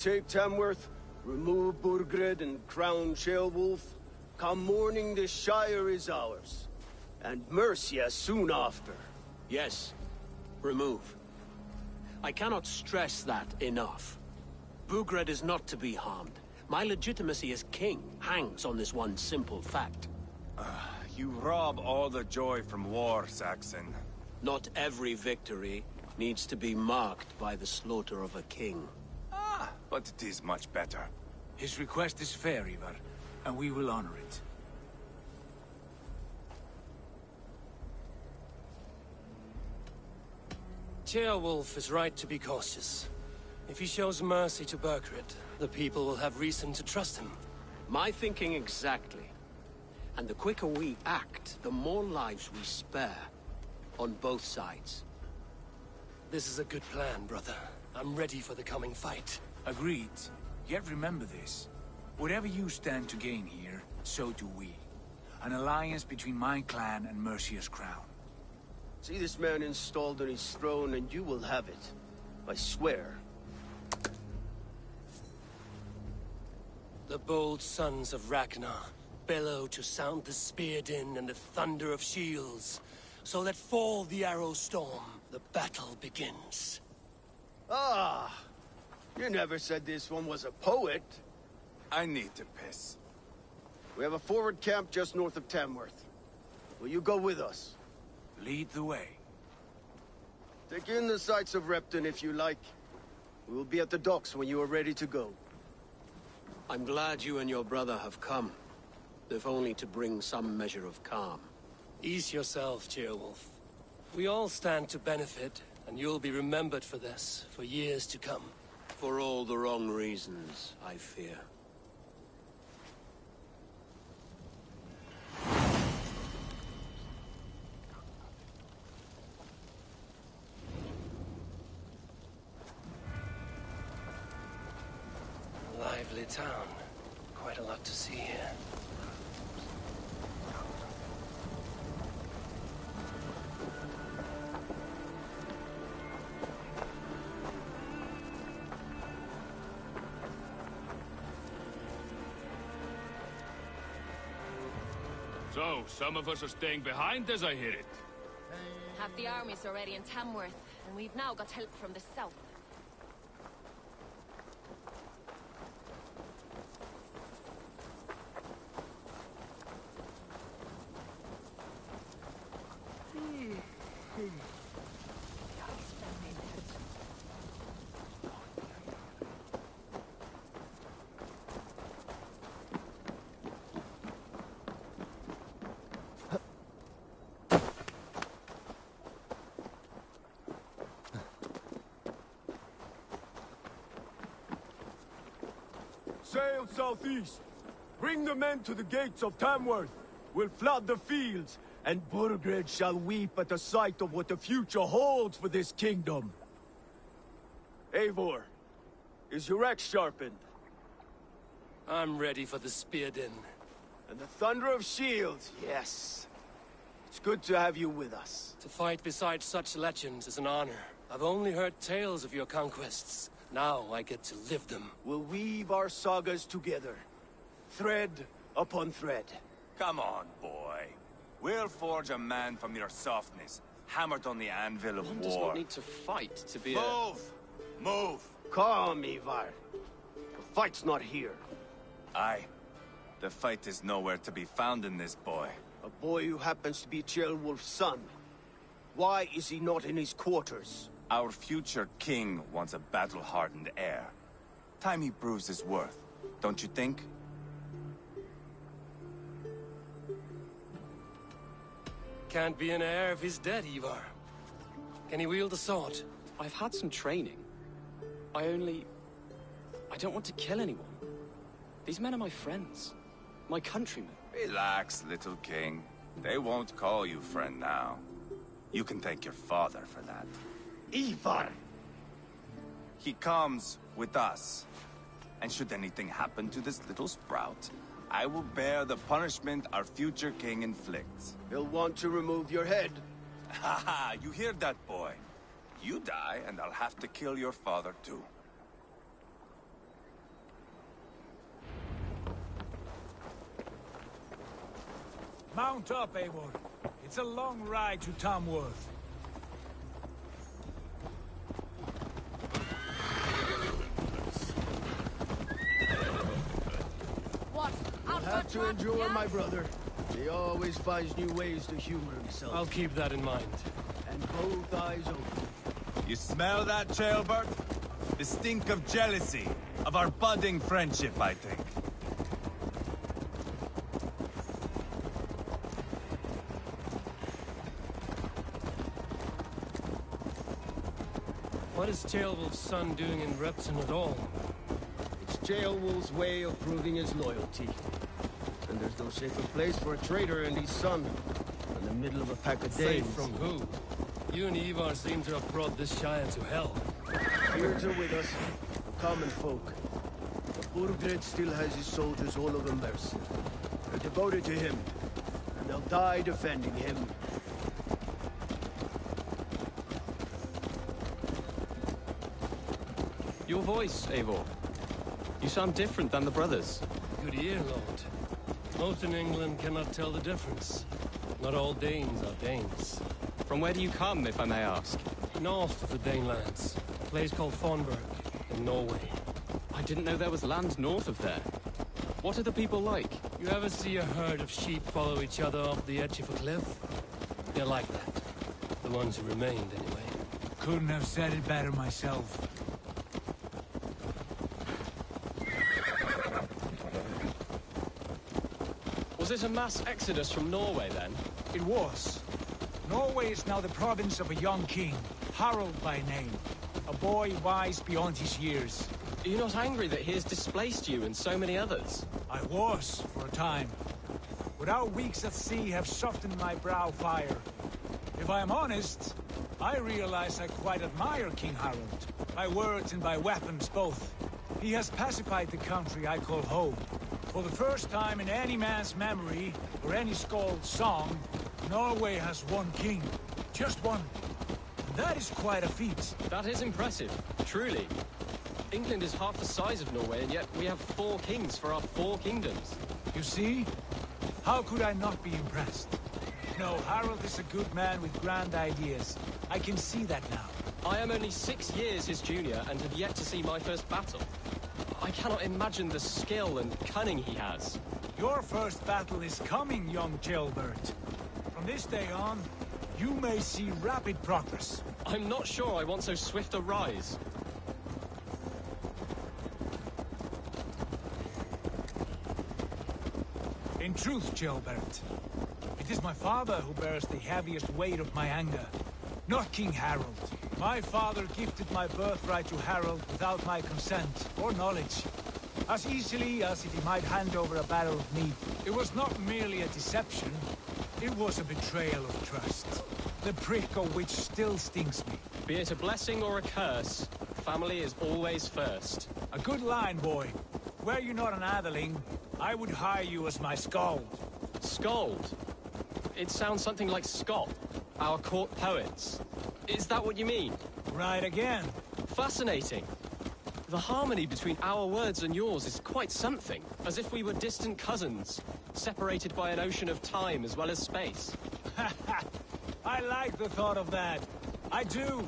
Take Tamworth, remove Burgred and crown Ceolwulf. Come morning the Shire is ours. And Mercia soon after. Yes, remove. I cannot stress that enough. Burgred is not to be harmed. My legitimacy as king hangs on this one simple fact. You rob all the joy from war, Saxon. Not every victory needs to be marked by the slaughter of a king. But it is much better. His request is fair, Ivar, and we will honor it. Ceolwulf is right to be cautious. If he shows mercy to Burgred, the people will have reason to trust him. My thinking exactly. And the quicker we act, the more lives we spare. On both sides. This is a good plan, brother. I'm ready for the coming fight. Agreed. Yet remember this. Whatever you stand to gain here, so do we. An alliance between my clan and Mercia's crown. See this man installed on his throne and you will have it. I swear. The bold sons of Ragnar bellow to sound the spear din and the thunder of shields. So let fall the arrow storm. The battle begins. Ah! You never said this one was a poet. I need to piss. We have a forward camp just north of Tamworth. Will you go with us? Lead the way. Take in the sights of Repton if you like. We will be at the docks when you are ready to go. I'm glad you and your brother have come. If only to bring some measure of calm. Ease yourself, Ceolwulf. We all stand to benefit, and you'll be remembered for this, for years to come. For all the wrong reasons, I fear. Lively town. Quite a lot to see here. So, some of us are staying behind as I hear it. Half the army's already in Tamworth, and we've now got help from the south. Sail southeast. Bring the men to the gates of Tamworth. We'll flood the fields, and Burgred shall weep at the sight of what the future holds for this kingdom. Eivor, is your axe sharpened? I'm ready for the spear din. And the thunder of shields, yes. It's good to have you with us. To fight beside such legends is an honor. I've only heard tales of your conquests. Now I get to live them. We'll weave our sagas together. Thread upon thread. Come on, boy. We'll forge a man from your softness, hammered on the anvil of One war. does not need to fight to be Move! Move! Calm, Ivar. The fight's not here. Aye. The fight is nowhere to be found in this boy. A boy who happens to be Ceolwulf's son. Why is he not in his quarters? Our future king wants a battle-hardened heir. Time he proves his worth, don't you think? Can't be an heir if he's dead, Ivar. Can he wield a sword? I've had some training. I don't want to kill anyone. These men are my friends. My countrymen. Relax, little king. They won't call you friend now. You can thank your father for that. Ivar! He comes with us. And should anything happen to this little sprout, I will bear the punishment our future king inflicts. He'll want to remove your head. Haha, you hear that, boy? You die, and I'll have to kill your father, too. Mount up, Eivor. It's a long ride to Tamworth. What? Out Have for to a trap, endure, yeah? my brother. He always finds new ways to humor himself. I'll keep that in mind. And both eyes open. You smell that, Jailbird? The stink of jealousy, of our budding friendship, I think. What is Ceolwulf's son doing in Repton at all? It's Ceolwulf's way of proving his loyalty. And there's no safer place for a traitor and his son in the middle of a pack of Safe Danes. from who? You and Ivar seem to have brought this Shire to hell. Beards are with us, common folk. But Burgred still has his soldiers all over Mercia. They're devoted to him, and they'll die defending him. Your voice, Eivor. You sound different than the brothers. Good ear, Lord. Most in England cannot tell the difference. Not all Danes are Danes. From where do you come, if I may ask? North of the Danelands, a place called Thornburg, in Norway. I didn't know there was land north of there. What are the people like? You ever see a herd of sheep follow each other off the edge of a cliff? They're like that. The ones who remained, anyway. Couldn't have said it better myself. Was it a mass exodus from Norway, then? It was. Norway is now the province of a young king, Harald by name. A boy wise beyond his years. Are you not angry that he has displaced you and so many others? I was, for a time. But our weeks at sea have softened my brow fire. If I am honest, I realize I quite admire King Harald. By words and by weapons both. He has pacified the country I call home. For the first time in any man's memory, or any skald's song, Norway has one king. Just one. And that is quite a feat. That is impressive, truly. England is half the size of Norway, and yet we have 4 kings for our 4 kingdoms. You see? How could I not be impressed? No, Harald is a good man with grand ideas. I can see that now. I am only 6 years his junior and have yet to see my first battle. I cannot imagine the skill and cunning he has. Your first battle is coming, young Jailbird. From this day on, you may see rapid progress. I'm not sure I want so swift a rise. In truth, Jailbird, it is my father who bears the heaviest weight of my anger, not King Harald. My father gifted my birthright to Harald without my consent or knowledge, as easily as if he might hand over a barrel of meat. It was not merely a deception, it was a betrayal of trust, the prick of which still stings me. Be it a blessing or a curse, family is always first. A good line, boy. Were you not an atheling, I would hire you as my skald. Skald? It sounds something like Scott, our court poets. Is that what you mean? Right again. Fascinating. The harmony between our words and yours is quite something. As if we were distant cousins, separated by an ocean of time as well as space. I like the thought of that. I do.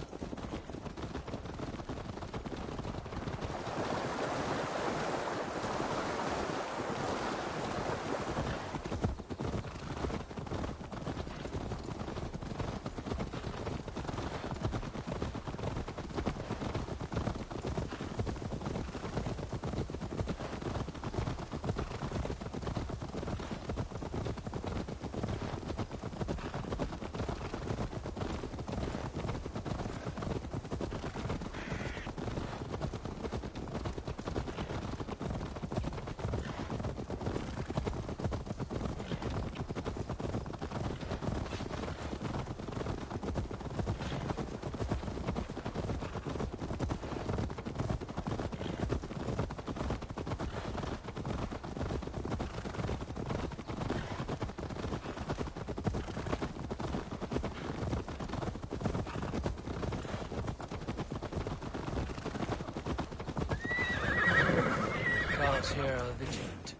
Guards here are vigilant.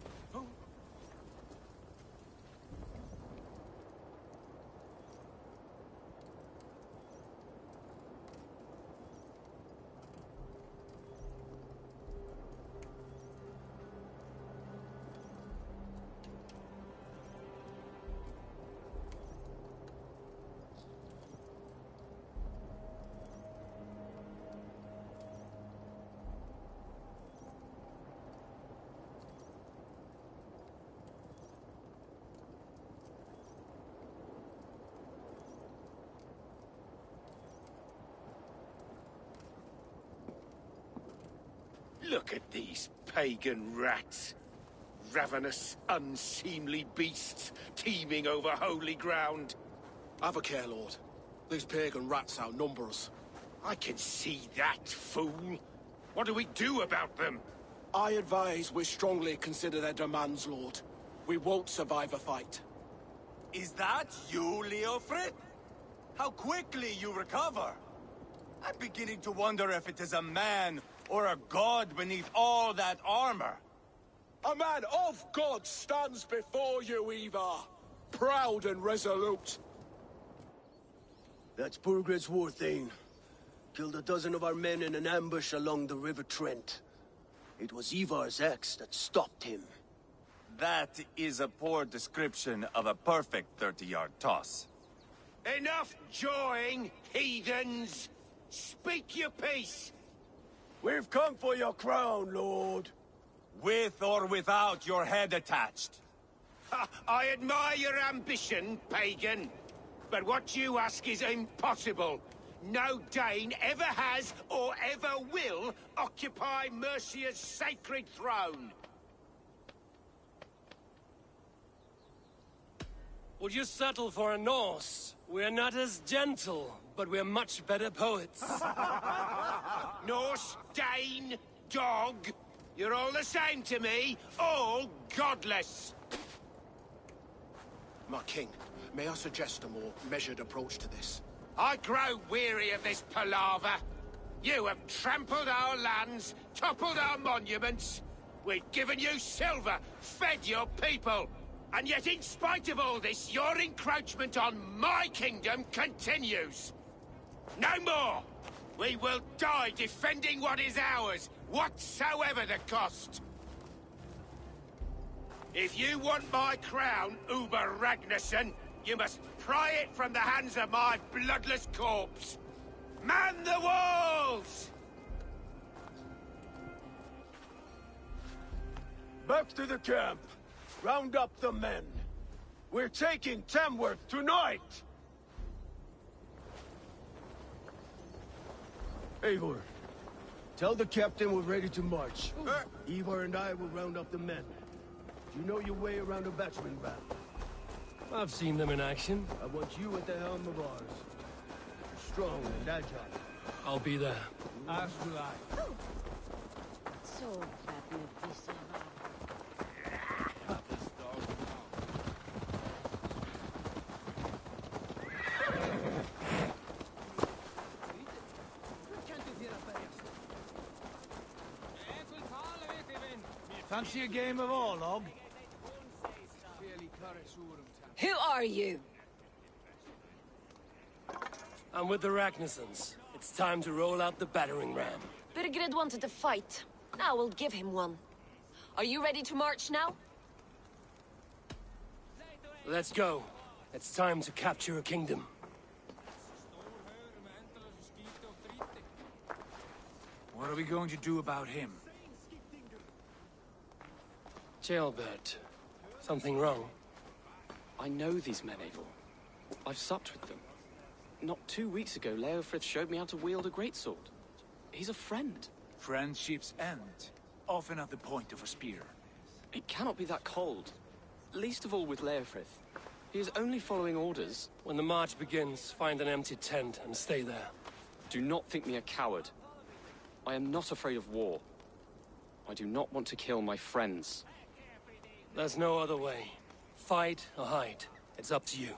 Look at these pagan rats. Ravenous, unseemly beasts teeming over holy ground. Have a care, Lord. These pagan rats outnumber us. I can see that, fool. What do we do about them? I advise we strongly consider their demands, Lord. We won't survive a fight. Is that you, Leofrid? How quickly you recover! I'm beginning to wonder if it is a man or a god beneath all that armor. A man of God stands before you, Ivar. Proud and resolute. That's Burgred's war thane. Killed a dozen of our men in an ambush along the River Trent. It was Ivar's axe that stopped him. That is a poor description of a perfect 30-yard toss. Enough jawing, heathens! Speak your piece! We've come for your crown, Lord. With or without your head attached. Ha, I admire your ambition, pagan. But what you ask is impossible. No Dane ever has or ever will occupy Mercia's sacred throne. Would you settle for a Norse? We're not as gentle, but we're much better poets. Norse, Dane, dog. You're all the same to me, all godless. My king, may I suggest a more measured approach to this? I grow weary of this palaver. You have trampled our lands, toppled our monuments. We've given you silver, fed your people. And yet, in spite of all this, your encroachment on my kingdom continues. No more! We will die defending what is ours, whatsoever the cost. If you want my crown, Uber Ragnarsson, you must pry it from the hands of my bloodless corpse. Man the walls! Back to the camp. Round up the men. We're taking Tamworth tonight! Eivor, tell the captain we're ready to march. Eivor and I will round up the men. Do you know your way around a batsman battle? I've seen them in action. I want you at the helm of ours. Strong and agile. I'll be there. As will I. So Fancy a game of Orlog? who are you? I'm with the Ragnarssons. It's time to roll out the battering ram. Birgrid wanted to fight. Now we'll give him one. Are you ready to march now? Let's go. It's time to capture a kingdom. What are we going to do about him? Jailbird. Something wrong? I know these men, Eivor. I've supped with them. Not 2 weeks ago, Leofrith showed me how to wield a greatsword. He's a friend. Friendships end, often at the point of a spear. It cannot be that cold. Least of all with Leofrith. He is only following orders. When the march begins, find an empty tent and stay there. Do not think me a coward. I am not afraid of war. I do not want to kill my friends. There's no other way. Fight or hide. It's up to you.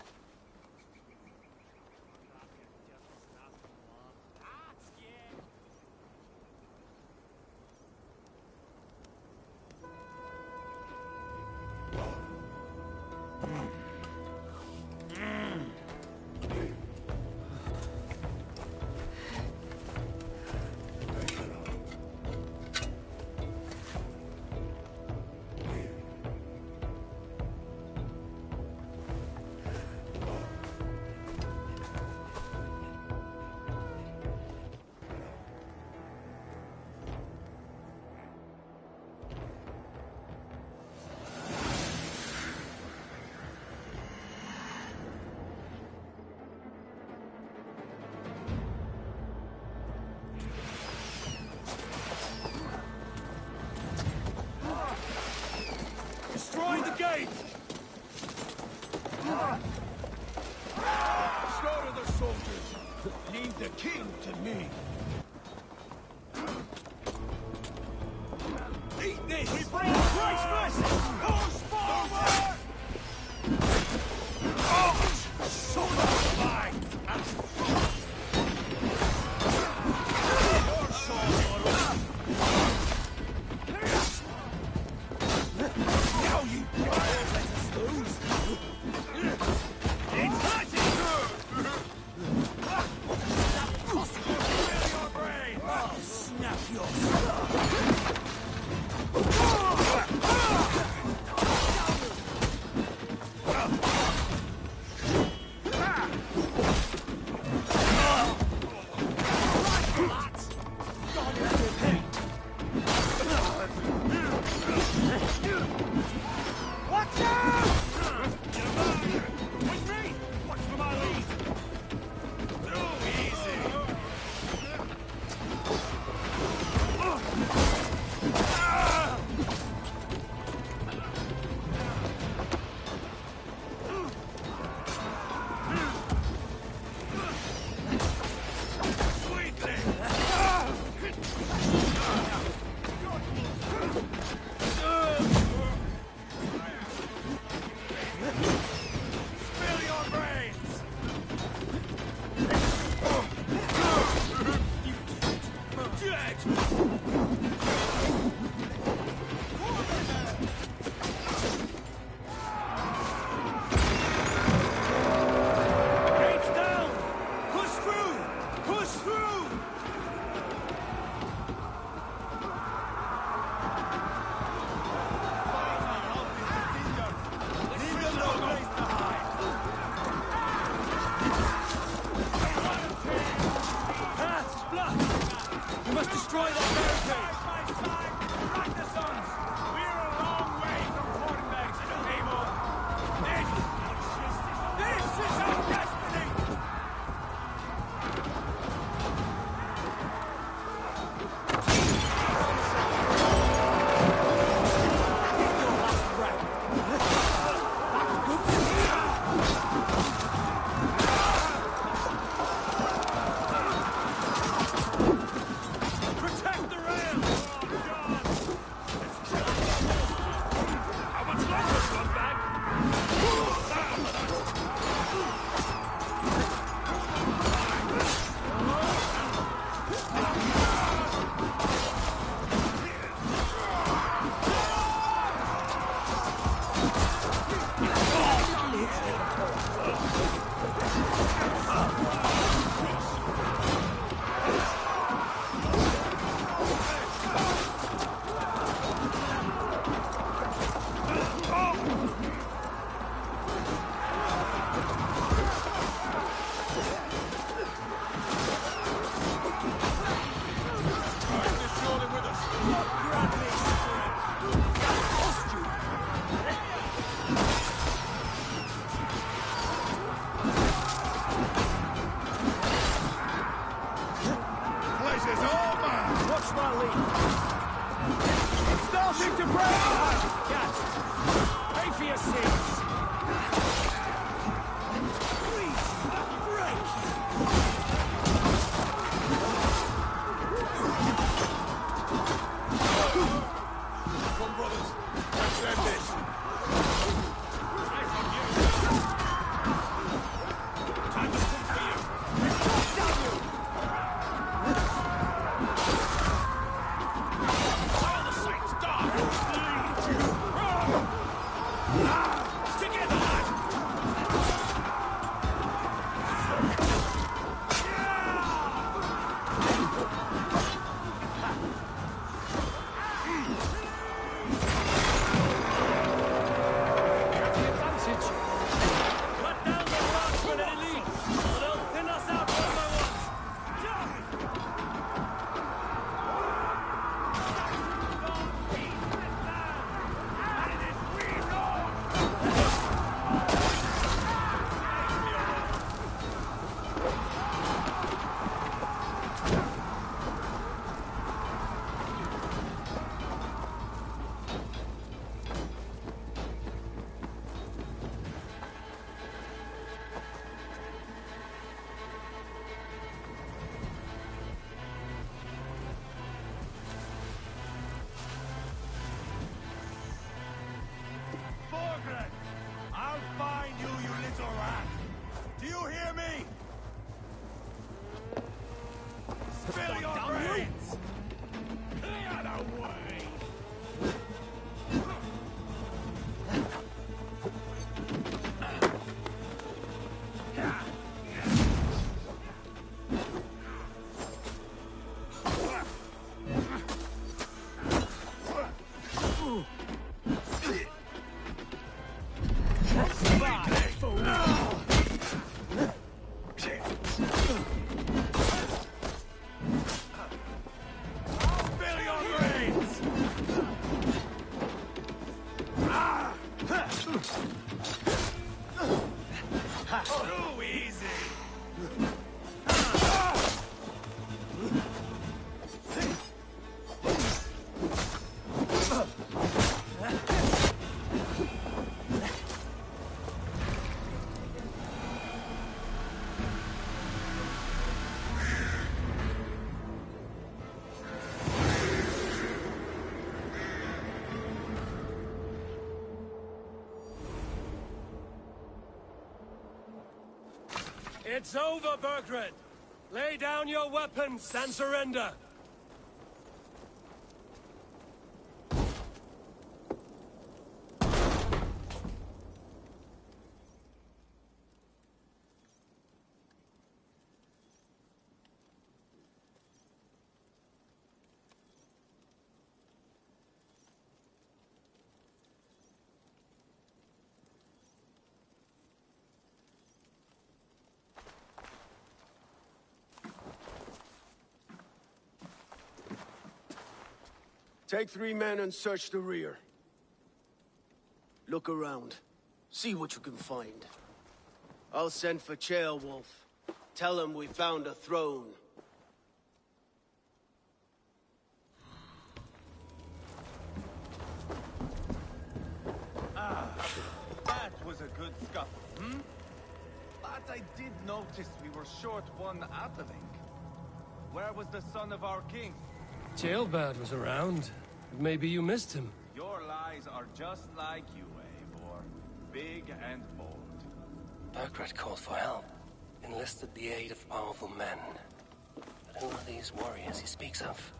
blade! Slaughter the soldiers! Leave the king to me! Eat this! We bring Christmas! Push forward! Oh! So much mine! Your soul, now you dare let us lose! It's fighting! Fill your brain! I'll snap your skull! Destroy that barricade! We're a long way from Fortenberg to the table! This is our destiny! Your last breath! That's good to hear! Protect the rail! Oh, God! How much longer, scumbag? Watch my lead. It's starting to break! Cat, pay for your sins! Please, break! Come, brothers. Let's end this. Nice on you. Time to come for you. All the saints die! Together, lad! Cut down the rocks when it leads, or they'll thin us out one by one. Too easy! It's over, Burgred! Lay down your weapons and surrender! Take 3 men and search the rear. Look around. See what you can find. I'll send for Ceolwulf. Tell him we found a throne. That was a good scuffle, hmm? But I did notice we were short one atheling. Where was the son of our king? Ceolbad was around. Maybe you missed him. Your lies are just like you, Eivor. Big and bold. Burgred called for help. Enlisted the aid of powerful men. But who are these warriors he speaks of?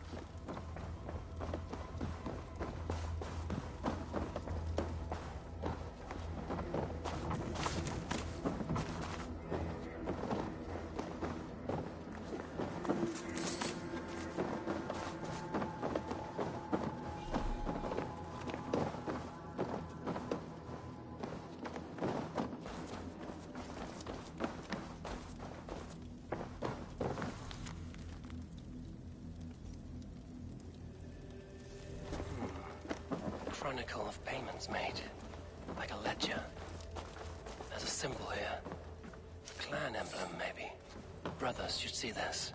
Chronicle of payments made. Like a ledger. There's a symbol here. A clan emblem, maybe. Brothers should see this.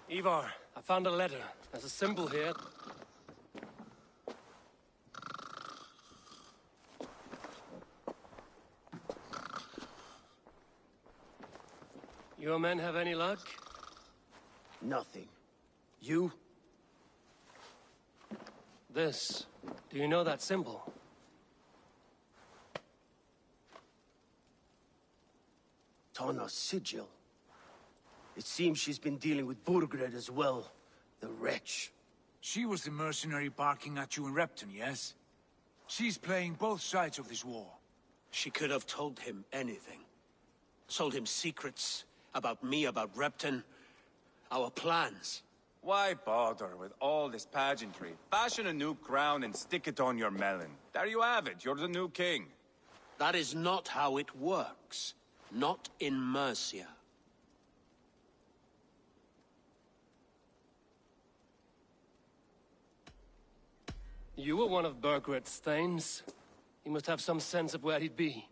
Ivar, I found a letter. There's a symbol here. Your men have any luck? Nothing. You? This. Do you know that symbol? Tana's sigil. It seems she's been dealing with Burgred as well. The wretch. She was the mercenary barking at you in Repton, yes? She's playing both sides of this war. She could have told him anything. Sold him secrets about me, about Repton, our plans. Why bother with all this pageantry? Fashion a new crown and stick it on your melon. There you have it, you're the new king. That is not how it works. Not in Mercia. You were one of Burgred's thanes. He must have some sense of where he'd be.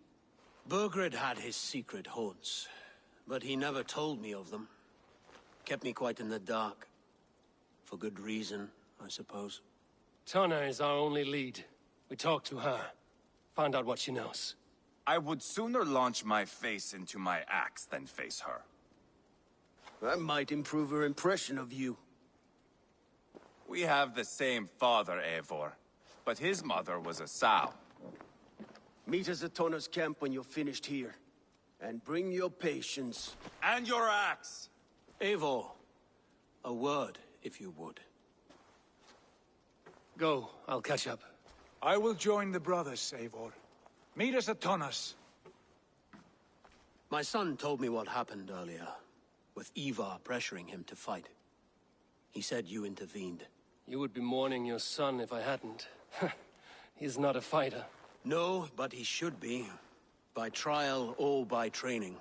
Burgred had his secret haunts, but he never told me of them. Kept me quite in the dark. For good reason, I suppose. Tana is our only lead. We talk to her. Find out what she knows. I would sooner launch my face into my axe than face her. That might improve her impression of you. We have the same father, Eivor, but his mother was a sow. Meet us at Tana's camp when you're finished here. And bring your patience. And your axe! Eivor, a word, if you would. Go, I'll catch up. I will join the brothers, Eivor. Meet us at Tonnas. My son told me what happened earlier, with Ivar pressuring him to fight. He said you intervened. You would be mourning your son if I hadn't. He's not a fighter. No, but he should be. By trial or by training.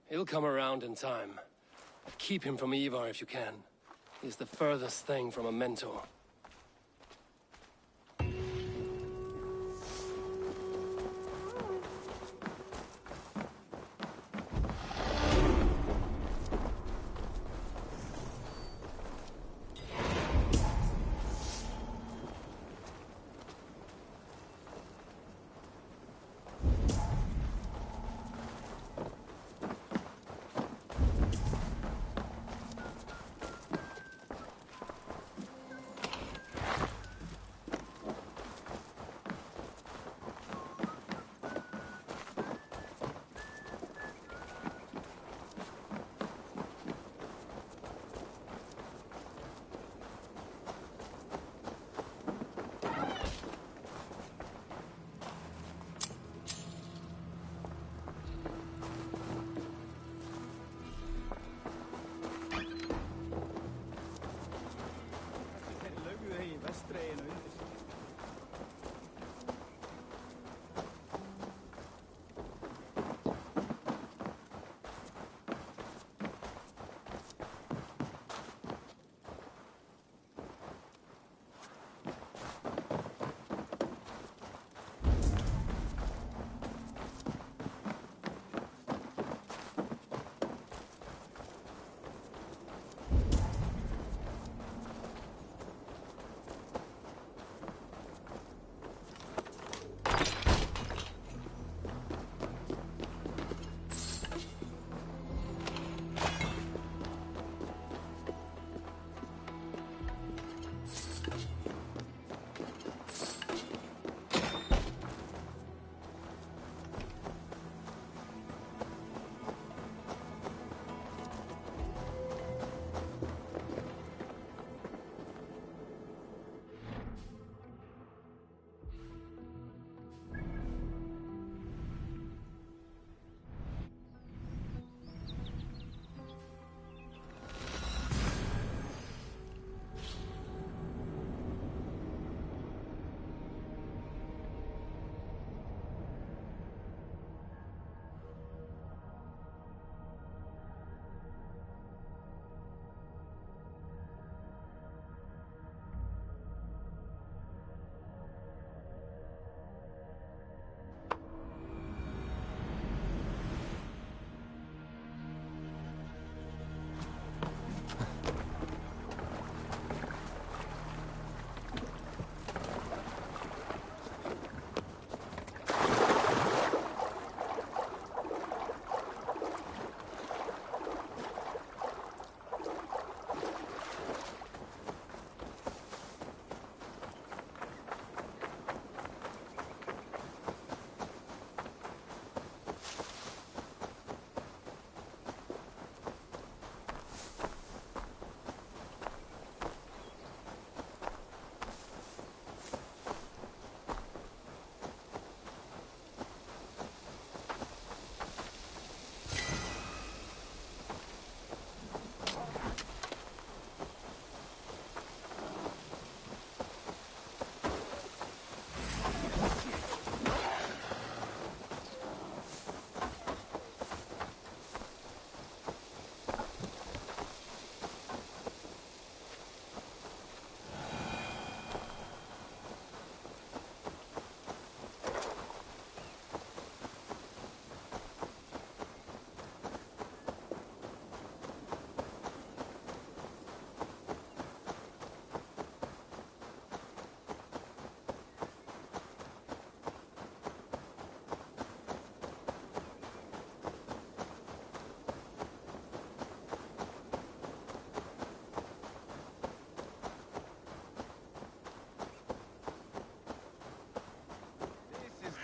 He'll come around in time. Keep him from Ivar if you can. He's the furthest thing from a mentor.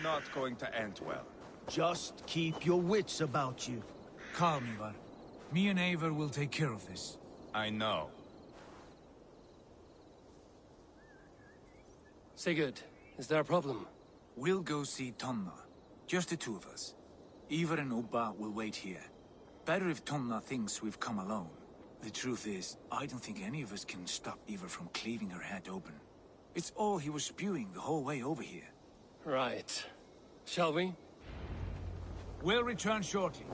Not going to end well. Just keep your wits about you. Calm, Ivar. Me and Eivor will take care of this. I know. Sigurd, is there a problem? We'll go see Tonna. Just the two of us. Eivor and Ubba will wait here. Better if Tonna thinks we've come alone. The truth is, I don't think any of us can stop Eivor from cleaving her head open. It's all he was spewing the whole way over here. Right. Shall we? We'll return shortly.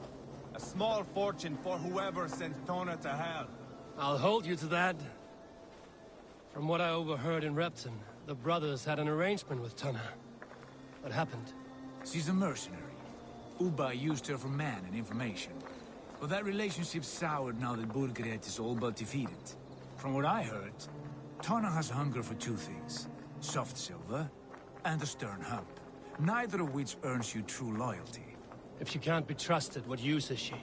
A small fortune for whoever sent Tona to hell. I'll hold you to that. From what I overheard in Repton, the brothers had an arrangement with Tonna. What happened? She's a mercenary. Ubba used her for man and information. But that relationship soured now that Burgred is all but defeated. From what I heard, Tonna has hunger for two things. Soft silver and a stern hump. Neither of which earns you true loyalty. If she can't be trusted, what use is she?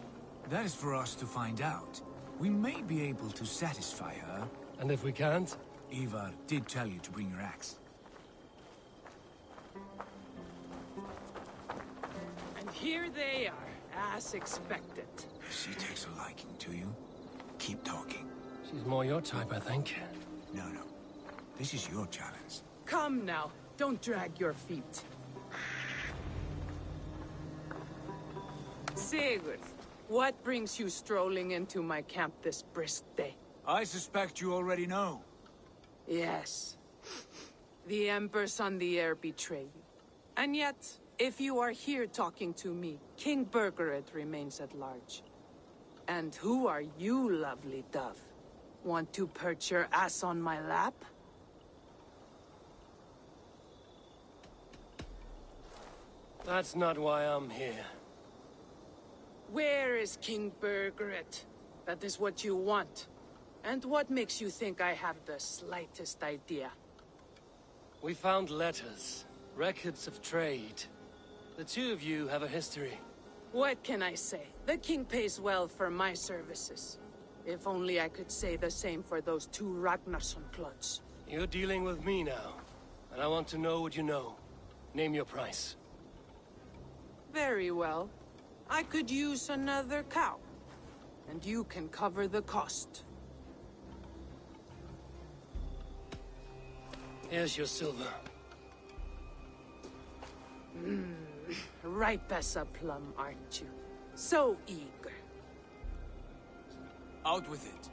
That is for us to find out. We may be able to satisfy her. And if we can't? Ivar did tell you to bring your axe. And here they are, as expected. She takes a liking to you. Keep talking. She's more your type, I think. No. This is your challenge. Come now, don't drag your feet. Sigurd, what brings you strolling into my camp this brisk day? I suspect you already know. Yes. The Embers on the air betray you. And yet, if you are here talking to me, King Burgred remains at large. And who are you, lovely dove? Want to perch your ass on my lap? That's not why I'm here. Where is King Burgred? That is what you want. And what makes you think I have the slightest idea? We found letters, records of trade. The two of you have a history. What can I say? The king pays well for my services. If only I could say the same for those two Ragnarsson clods. You're dealing with me now, and I want to know what you know. Name your price. Very well. I could use another cow. And you can cover the cost. Here's your silver. Ripe as a plum, aren't you? So eager. Out with it.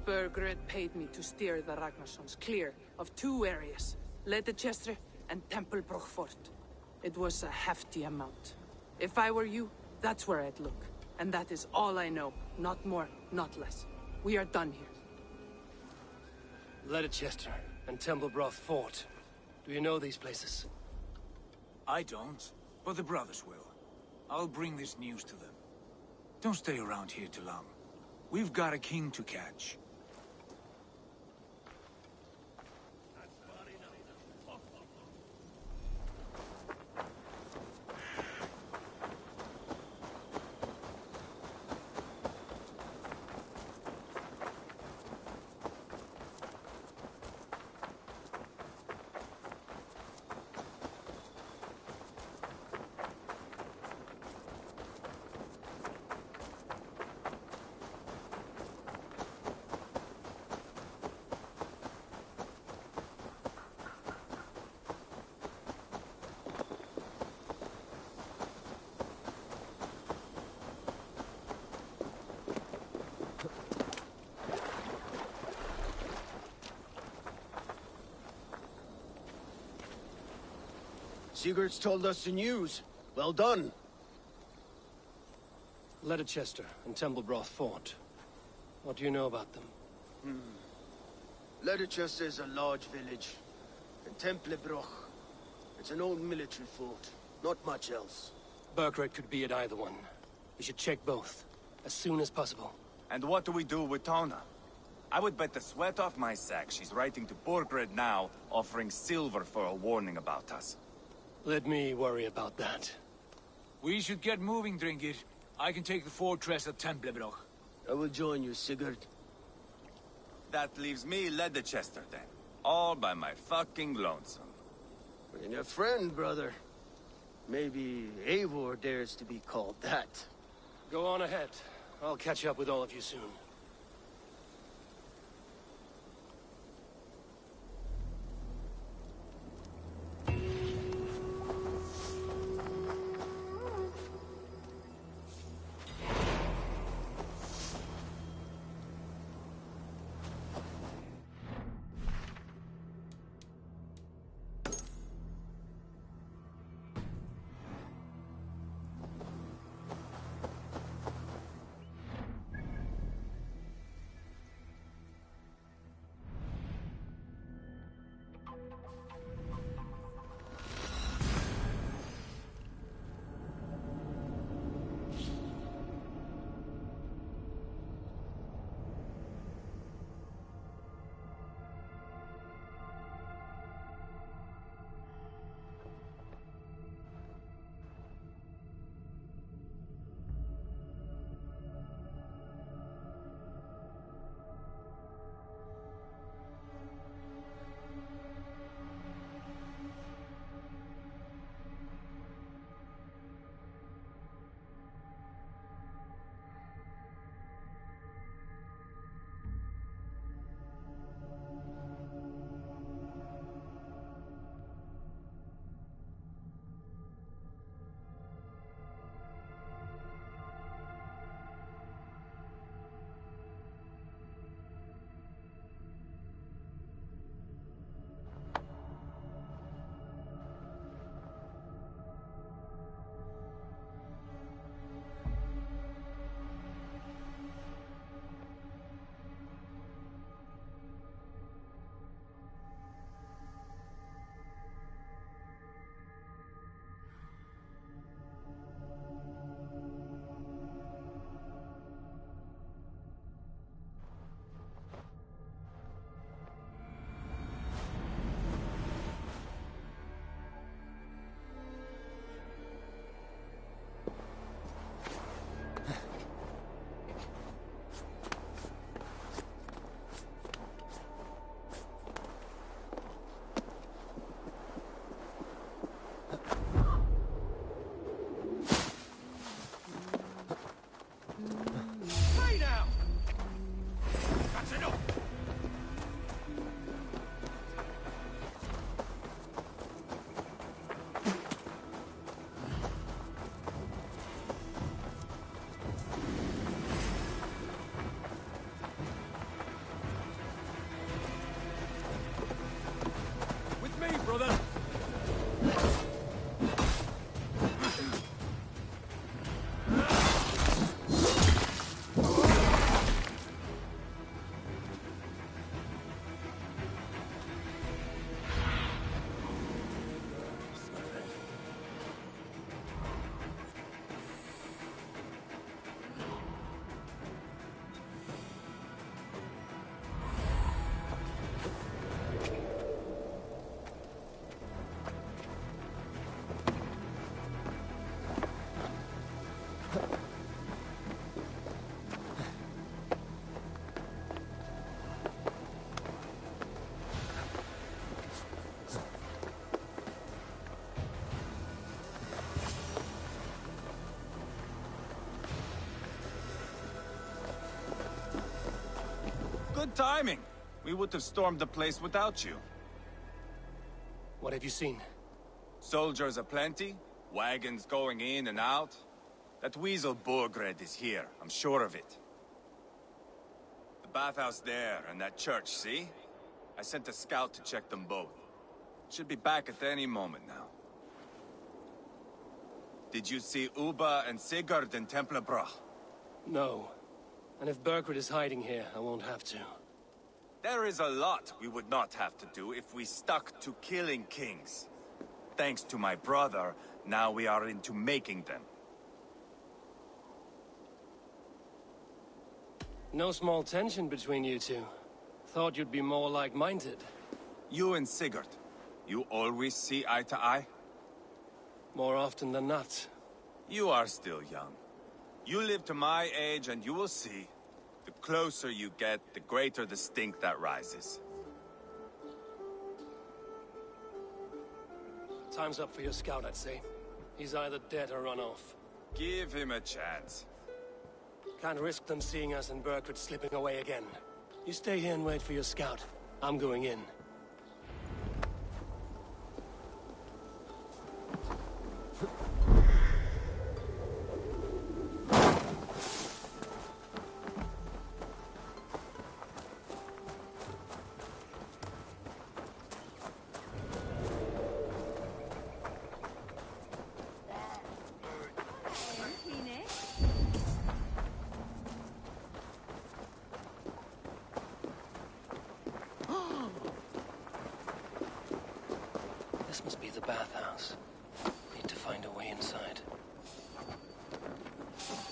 Burgred paid me to steer the Ragnarssons clear of two areas, Leicester and Templebrook Fort. It was a hefty amount. If I were you, that's where I'd look. And that is all I know. Not more, not less. We are done here. Leicester and Templebrook Fort. Do you know these places? I don't, but the brothers will. I'll bring this news to them. Don't stay around here too long. We've got a king to catch. Sigurd's told us the news. Well done. Leicester and Templebrook Fort. What do you know about them? Leicester is a large village. And Templebrook, it's an old military fort. Not much else. Burgred could be at either one. We should check both, as soon as possible. And what do we do with Tona? I would bet the sweat off my sack she's writing to Burgred now, offering silver for a warning about us. Let me worry about that. We should get moving, Dringir. I can take the fortress at Templebrook. I will join you, Sigurd. That leaves me Leicester then. All by my fucking lonesome. Bring a friend, brother. Maybe Eivor dares to be called that. Go on ahead. I'll catch up with all of you soon. Brother! Good timing. We would have stormed the place without you. What have you seen? Soldiers aplenty, wagons going in and out. That weasel Borgred is here, I'm sure of it. The bathhouse there and that church, see? I sent a scout to check them both. Should be back at any moment now. Did you see Uba and Sigurd in Templebroch? No. And if Burgred is hiding here, I won't have to. There is a lot we would not have to do if we stuck to killing kings. Thanks to my brother, now we are into making them. No small tension between you two. Thought you'd be more like-minded. You and Sigurd, you always see eye to eye? More often than not. You are still young. You live to my age and you will see. The closer you get, the greater the stink that rises. Time's up for your scout, I'd say. He's either dead or run off. Give him a chance. Can't risk them seeing us and Burkred slipping away again. You stay here and wait for your scout. I'm going in. This must be the bathhouse. Need to find a way inside.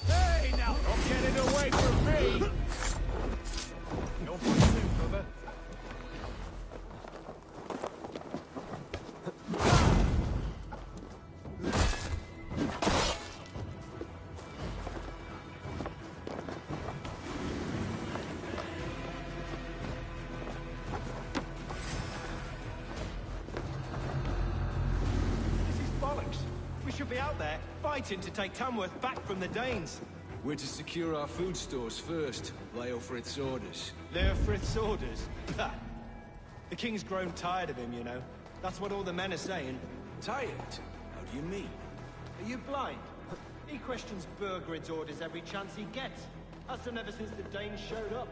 Hey, now! Don't get it away from me! Your pursuit, brother. Should be out there, fighting to take Tamworth back from the Danes. We're to secure our food stores first. Leofrith's orders. Leofrith's orders? The king's grown tired of him, you know. That's what all the men are saying. Tired? How do you mean? Are you blind? He questions Burgred's orders every chance he gets. Has done ever since the Danes showed up.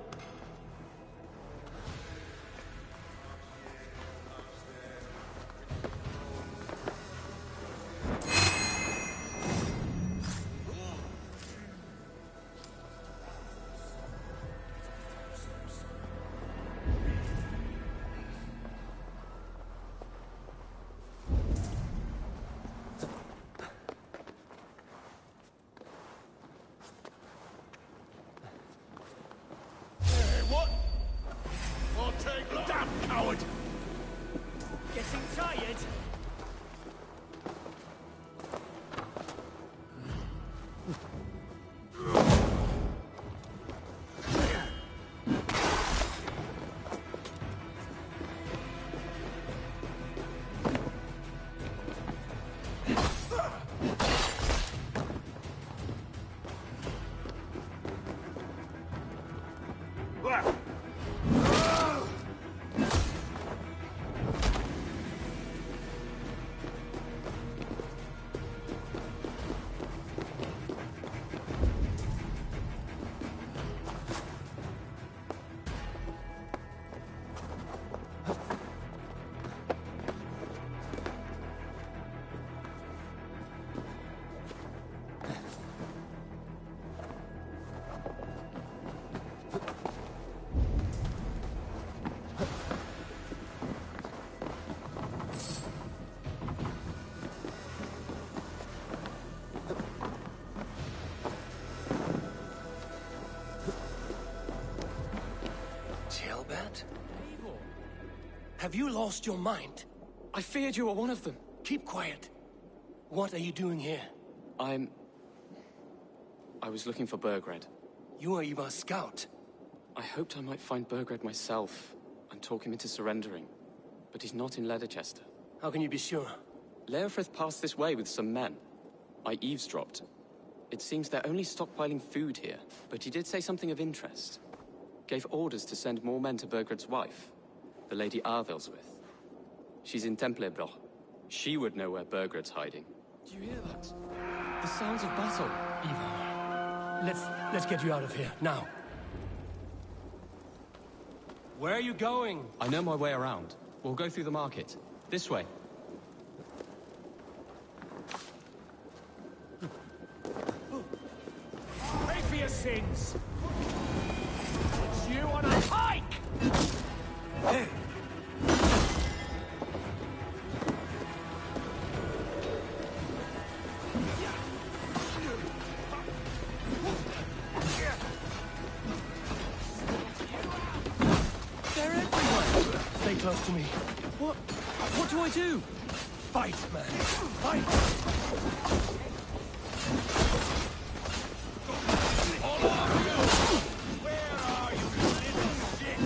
Damn coward! Getting tired? Have you lost your mind? I feared you were one of them. Keep quiet. What are you doing here? I was looking for Burgred. You are Ivar's scout. I hoped I might find Burgred myself and talk him into surrendering. But he's not in Leicester. How can you be sure? Leofrith passed this way with some men. I eavesdropped. It seems they're only stockpiling food here, but he did say something of interest. Gave orders to send more men to Burgred's wife, the Lady Arvilswith. She's in Templebroch. She would know where Burgred's hiding. Do you hear that? The sounds of battle. Ivar, let's get you out of here, now. Where are you going? I know my way around. We'll go through the market. This way. Pay for your sins! It's you on a hike! Hey. They're everywhere! Stay close to me. What do I do? Fight, man. Fight! All of you! Where are you, little shit?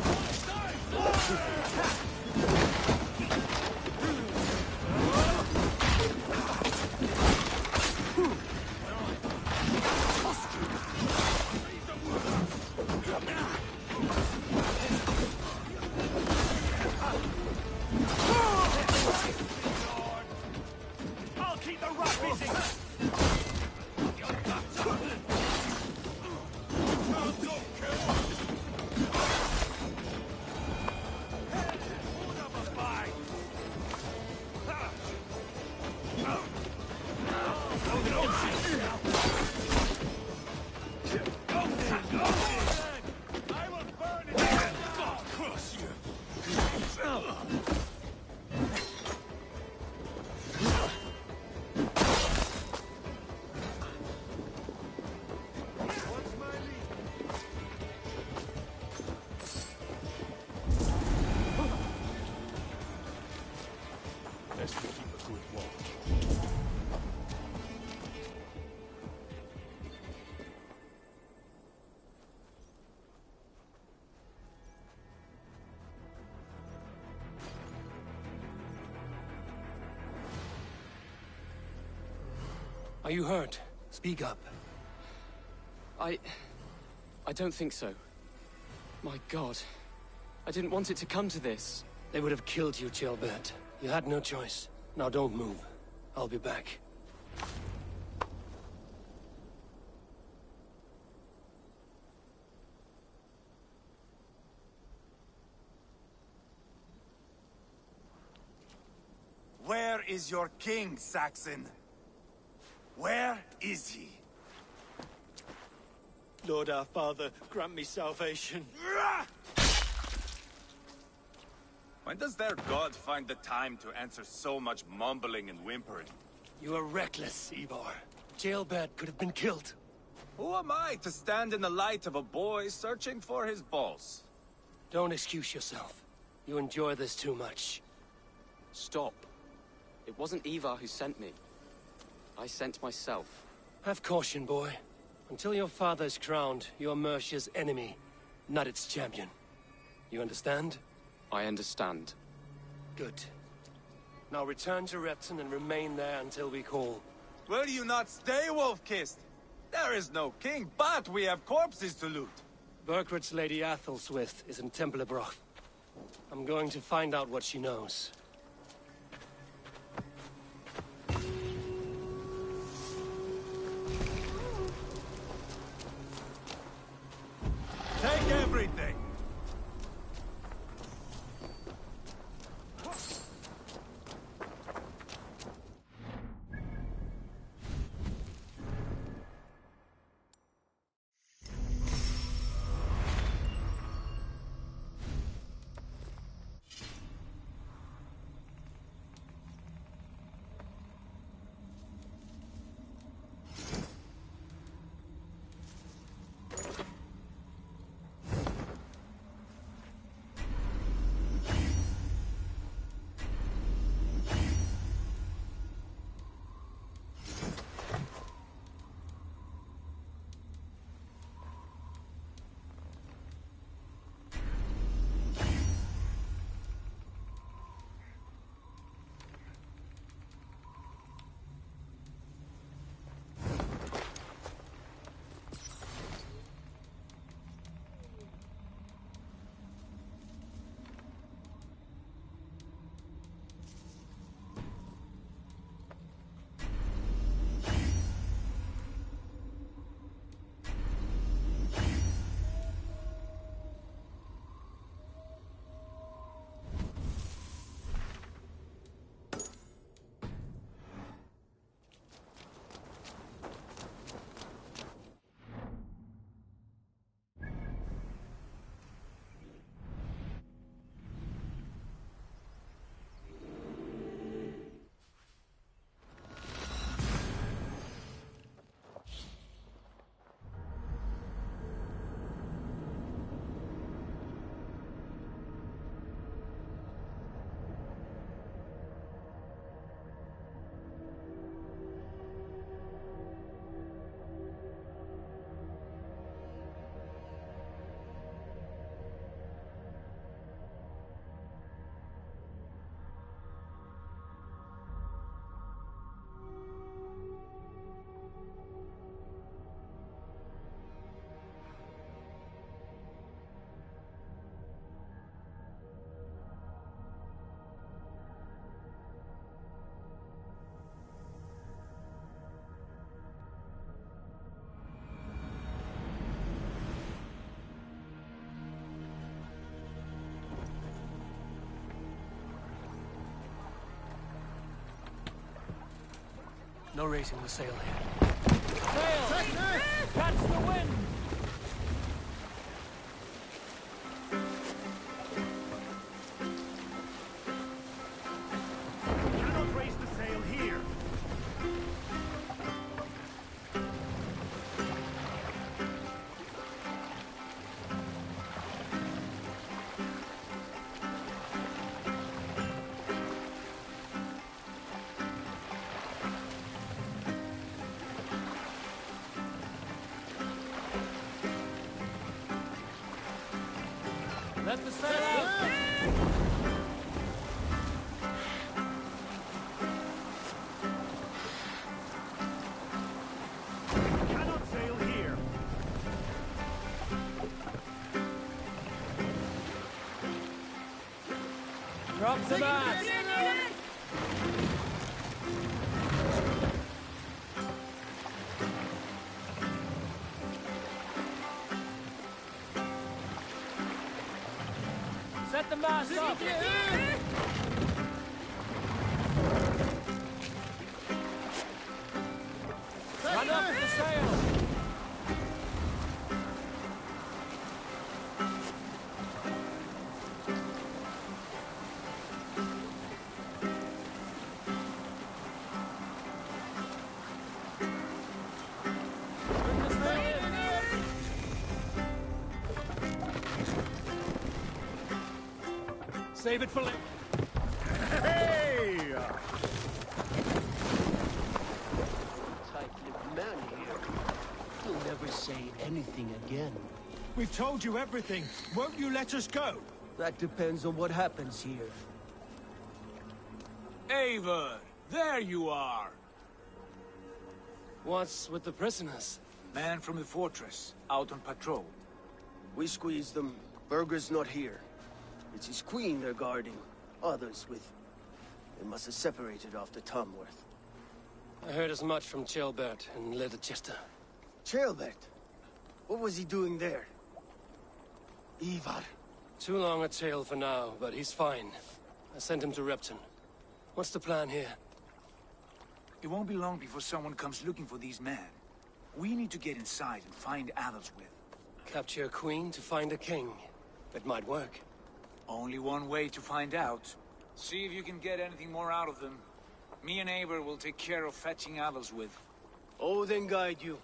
Are you hurt? Speak up. I don't think so. My God. I didn't want it to come to this. They would have killed you, Jailbird. You had no choice. Now don't move. I'll be back. Where is your king, Saxon? Where is he? Lord our Father, grant me salvation. When does their god find the time to answer so much mumbling and whimpering? You are reckless, Eivor. Jailbird could have been killed. Who am I to stand in the light of a boy searching for his balls? Don't excuse yourself. You enjoy this too much. Stop. It wasn't Ivar who sent me. I sent myself. Have caution, boy. Until your father's crowned, you're Mercia's enemy, not its champion. You understand? I understand. Good. Now return to Repton and remain there until we call. Will you not stay, Wolf-Kissed? There is no king, but we have corpses to loot. Burgred's Lady Athelstwith is in Templebroch. I'm going to find out what she knows. Take everything! No raising the sail here. Sail! Catch the wind! Cannot raise the sail here. Let the sail out! Drop the mast! Set the mast up! Run up the sail! Save it for later. Hey! Tight-lipped man here. He'll never say anything again. We've told you everything. Won't you let us go? That depends on what happens here. Eivor, there you are. What's with the prisoners? Man from the fortress, out on patrol. We squeezed them. Berger's not here. It's his queen they're guarding. Others with... They must have separated after Tamworth. I heard as much from Ceolbert and Leicester. Ceolbert? What was he doing there? Ivar. Too long a tale for now, but he's fine. I sent him to Repton. What's the plan here? It won't be long before someone comes looking for these men. We need to get inside and find Adelswith. Capture a queen to find a king. It might work. Only one way to find out. See if you can get anything more out of them. Me and Eivor will take care of fetching Adelswith. Odin guide you.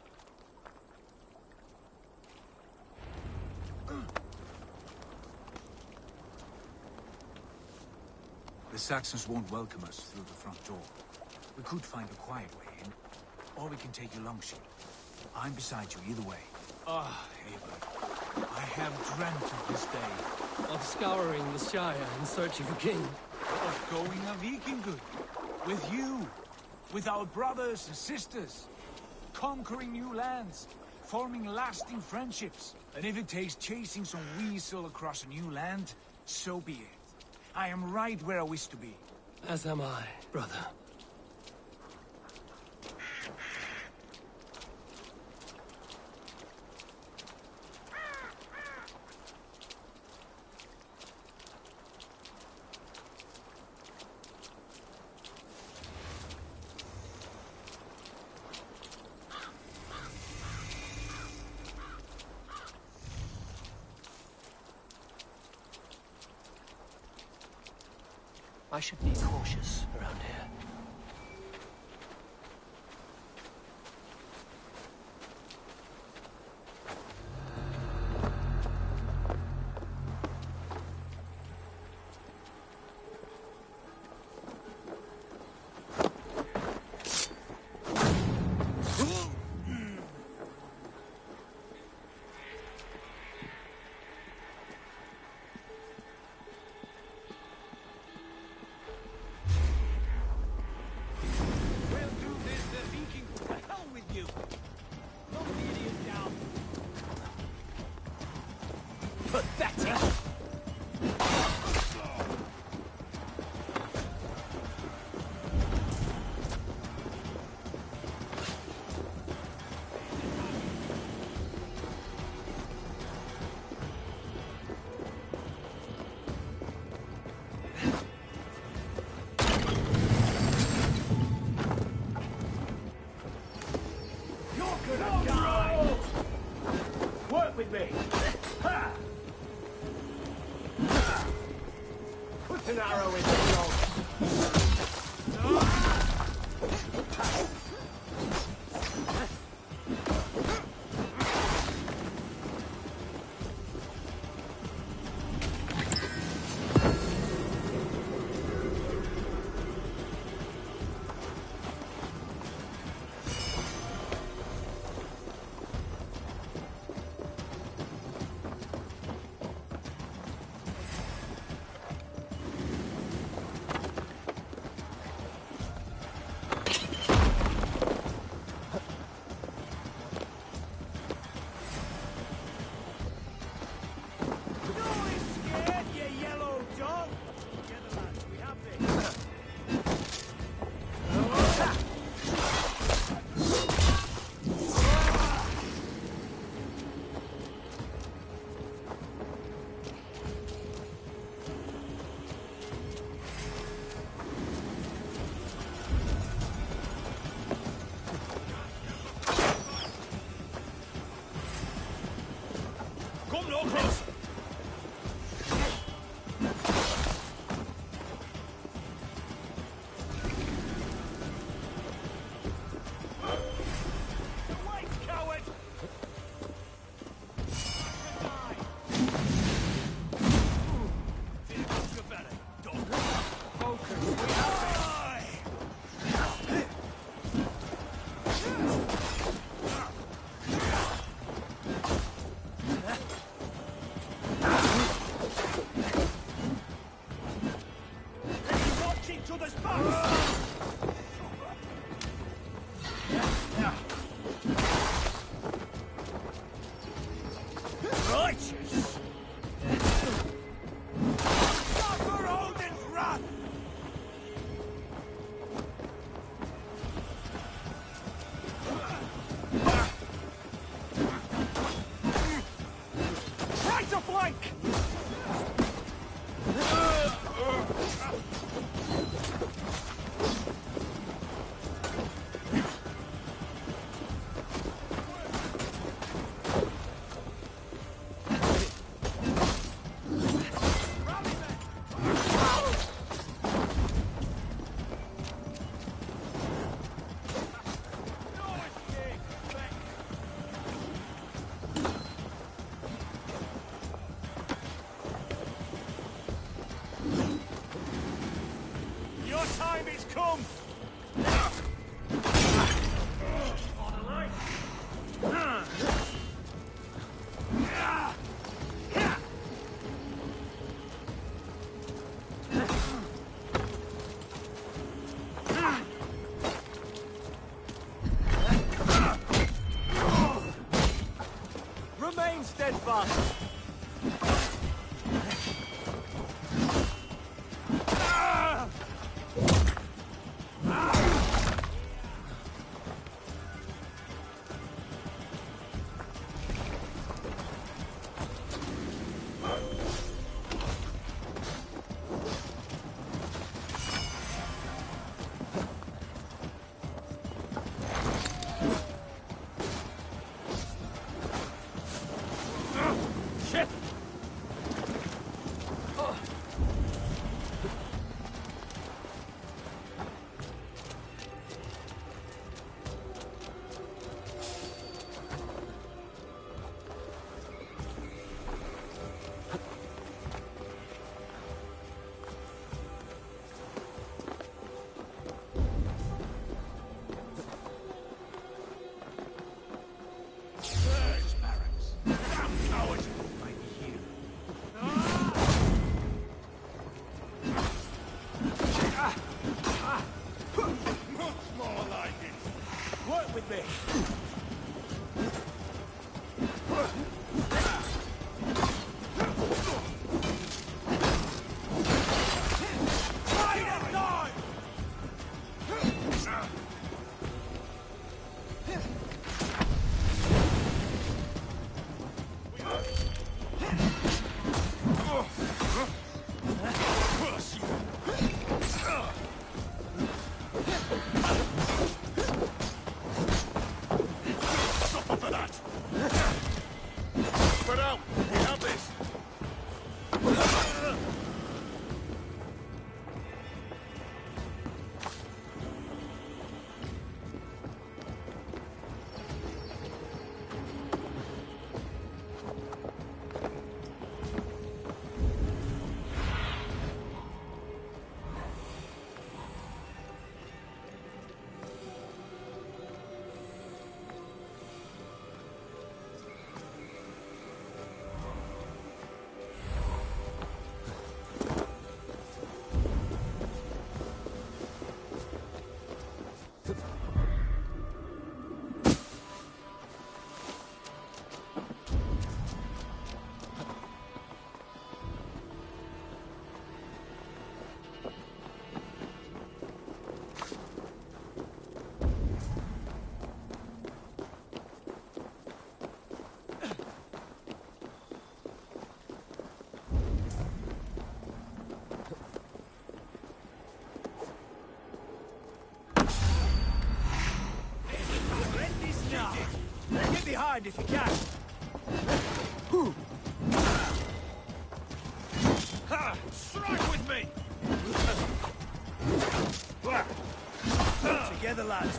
The Saxons won't welcome us through the front door. We could find a quiet way in, or we can take your longship. I'm beside you either way. Ah, Eivor, I have dreamt of this day. Of scouring the Shire in search of a king. Of going a Vikingur. With you. With our brothers and sisters. Conquering new lands. Forming lasting friendships. And if it takes chasing some weasel across a new land, so be it. I am right where I wish to be. As am I, brother. I should be cautious around here. Pathetic! You're gonna die! Work with me! Ha! Put an arrow in the dog. other's backs! Righteous! Suffer Odin's wrath! Try to flank! Your time is come! Remain steadfast! Shit! There's barracks. Damn cowards! Right here. Much more like it. Work with me! Fight and die! Push you! Suffer for that! Spread out! We have this! Get behind if you can! Ha! Strike with me! Together, lads!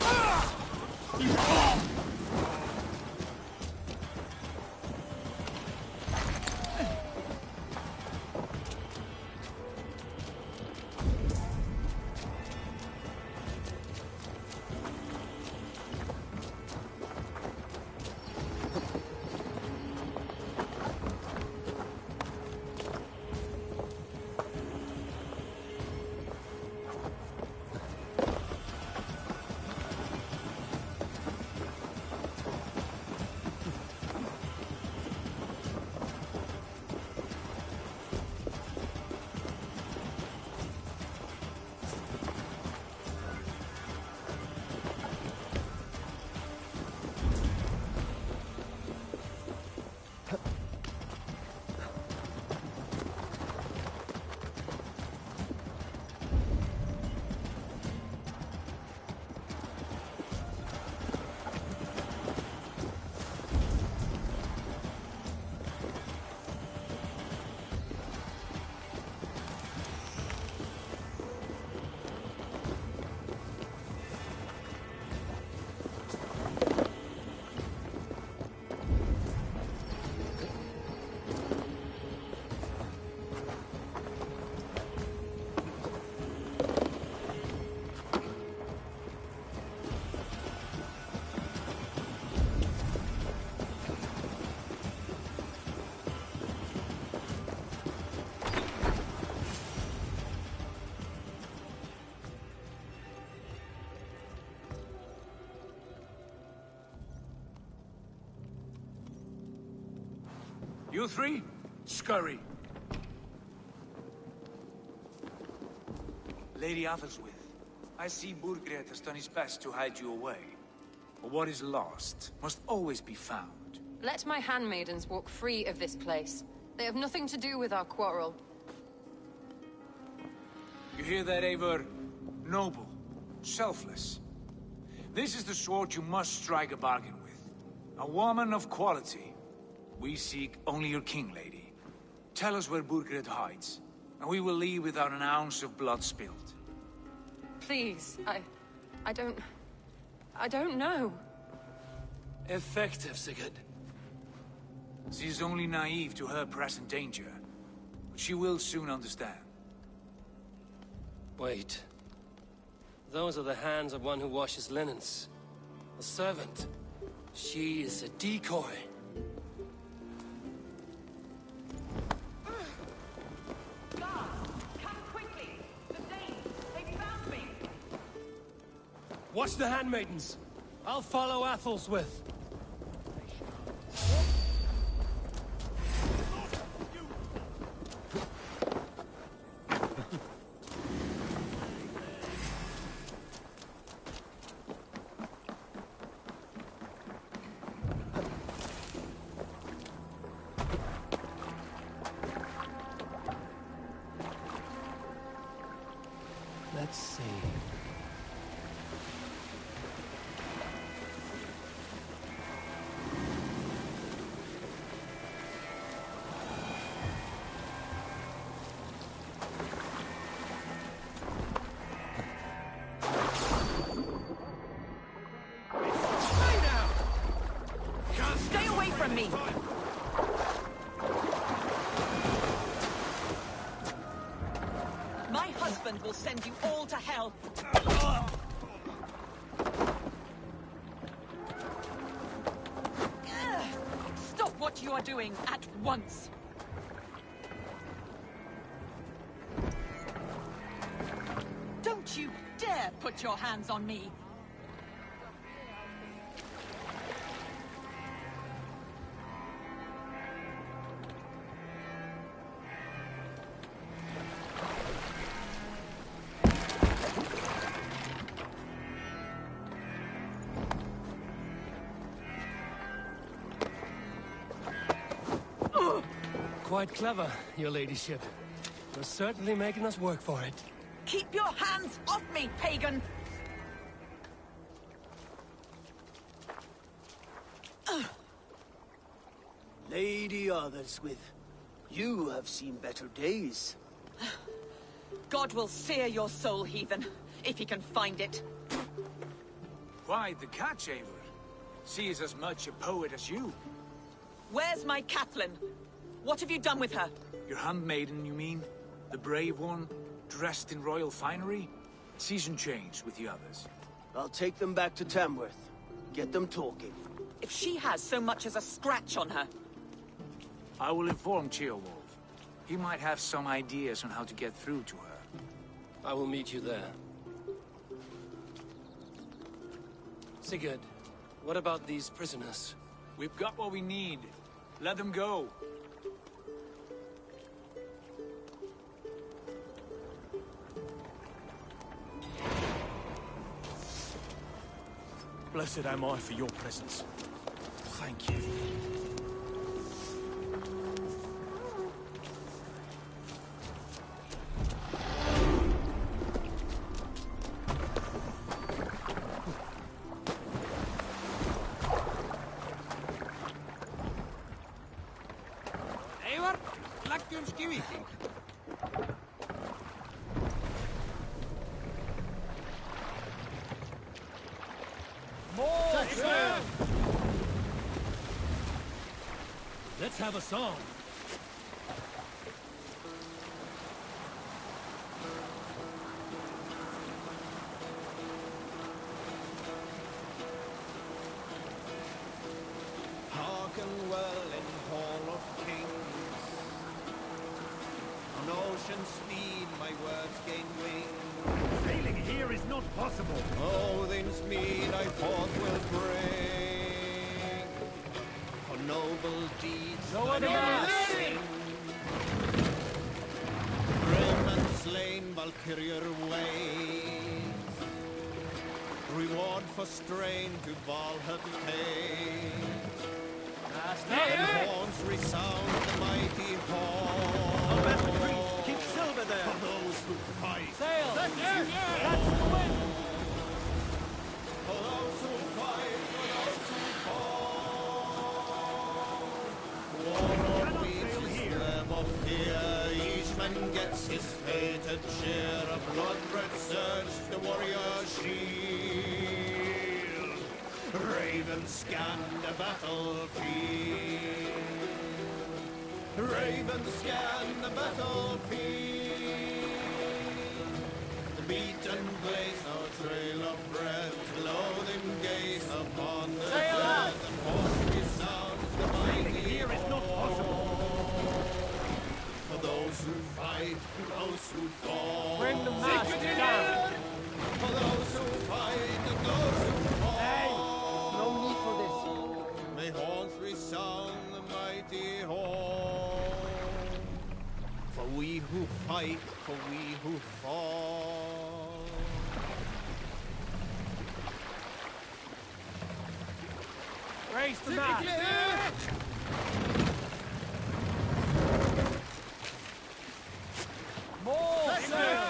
You three, scurry. Lady Athelstwith, I see Burgred has done his best to hide you away. But what is lost must always be found. Let my handmaidens walk free of this place. They have nothing to do with our quarrel. You hear that, Eivor? Noble. Selfless. This is the sword you must strike a bargain with. A woman of quality. We seek only your king, lady. Tell us where Burgred hides, and we will leave without an ounce of blood spilled. Please, I don't know. Effective, Sigurd. She is only naive to her present danger, but she will soon understand. Wait. Those are the hands of one who washes linens. A servant. She is a decoy. Watch the handmaidens. I'll follow Athelstwith. Let's see. Stay away from me! My husband will send you all to hell! Stop what you are doing at once! Don't you dare put your hands on me! Quite clever, your ladyship. You're certainly making us work for it. Keep your hands off me, pagan! Lady Athelstwith, you have seen better days. God will sear your soul, heathen, if he can find it. Why the catch, Eivor? She is as much a poet as you. Where's my Catelyn? What have you done with her? Your handmaiden, you mean? The brave one, dressed in royal finery? Season change with the others. I'll take them back to Tamworth. Get them talking. If she has so much as a scratch on her. I will inform Ceolwulf. He might have some ideas on how to get through to her. I will meet you there. Sigurd, what about these prisoners? We've got what we need. Let them go. Blessed am I for your presence. Thank you. Eivor, lagtum skiving. Let's have a song. Hearken well in Hall of Kings. On ocean speed my words gain wing. Sailing here is not possible. Loathing's mead I forth will bring. For noble deeds. No other man. Grim and slain Valkyrier ways. Reward for strain to Valhalla pays. And horns resound the mighty horn. Keep silver there. For those who fight. Sail! That's Catch the wind! For those who fight, for those who fall. War or peace is never fear. Each man gets his fated share. A blood-red surge, the warrior shield. Ravens scan the battlefield. Ravens scan the battlefield. The beaten blaze, no trail of red. Loathing gaze upon the dead. And horse resounds the mighty here is not possible. For those who fight, those who fall. Bring the mast down! For those who fight and those who fall. Hey! No need for this. May horns resound the mighty horn. For we who fight, for we who fall. Raise the mast! More sail!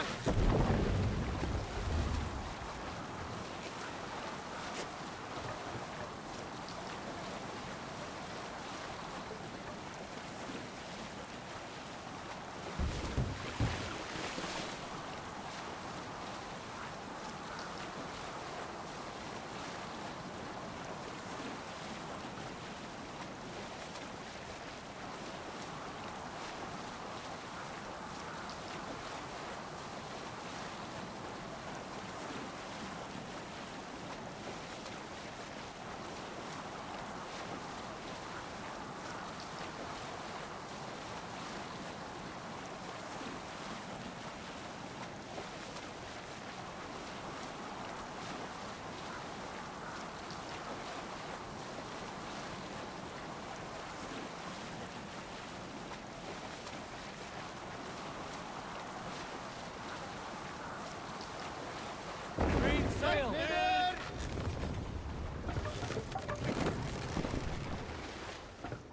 Sail!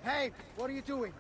Hey, what are you doing?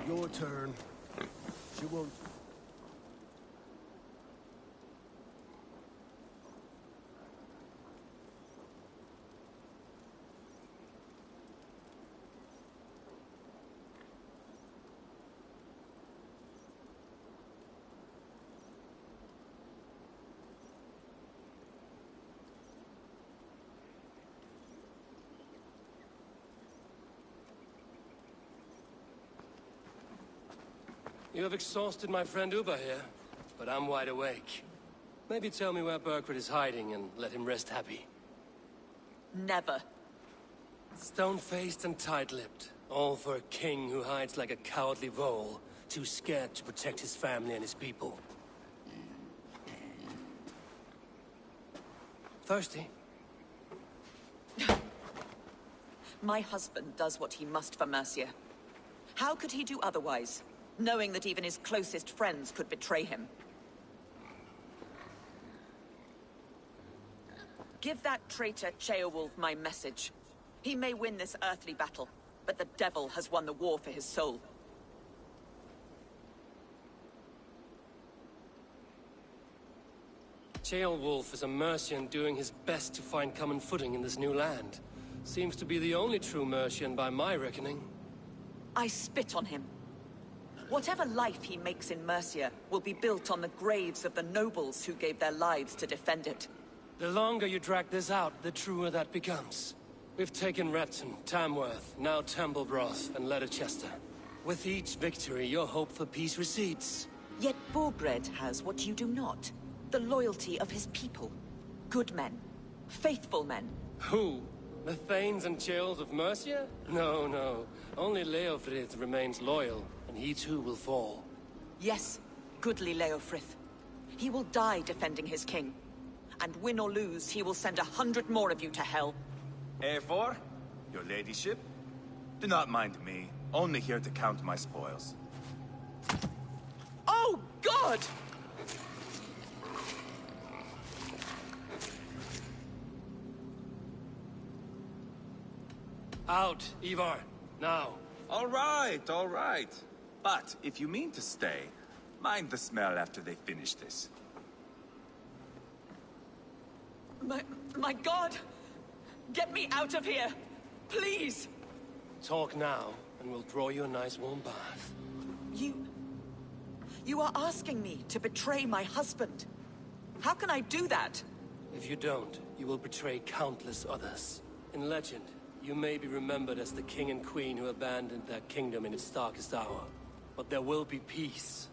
Your turn. She won't. You have exhausted my friend Uba here, but I'm wide awake. Maybe tell me where Burgred is hiding and let him rest happy. Never. Stone-faced and tight-lipped. All for a king who hides like a cowardly vole, too scared to protect his family and his people. Thirsty? My husband does what he must for Mercia. How could he do otherwise, knowing that even his closest friends could betray him? Give that traitor Ceolwulf my message. He may win this earthly battle, but the devil has won the war for his soul. Ceolwulf is a Mercian doing his best to find common footing in this new land. Seems to be the only true Mercian by my reckoning. I spit on him. Whatever life he makes in Mercia will be built on the graves of the nobles who gave their lives to defend it. The longer you drag this out, the truer that becomes. We've taken Repton, Tamworth, now Templebroth, and Leicester. With each victory, your hope for peace recedes. Yet Borgred has what you do not. The loyalty of his people. Good men. Faithful men. Who? The Thanes and Chills of Mercia? No, no. Only Leofrith remains loyal, and he too will fall. Yes, goodly Leofrith. He will die defending his king. And win or lose, he will send 100 more of you to hell. A4, your ladyship? Do not mind me. Only here to count my spoils. Oh, God! Out, Ivar. Now. All right, all right. But if you mean to stay, mind the smell after they finish this. My God! Get me out of here! Please! Talk now, and we'll draw you a nice warm bath. You are asking me to betray my husband. How can I do that? If you don't, you will betray countless others. In legend, you may be remembered as the king and queen who abandoned their kingdom in its darkest hour. But there will be peace.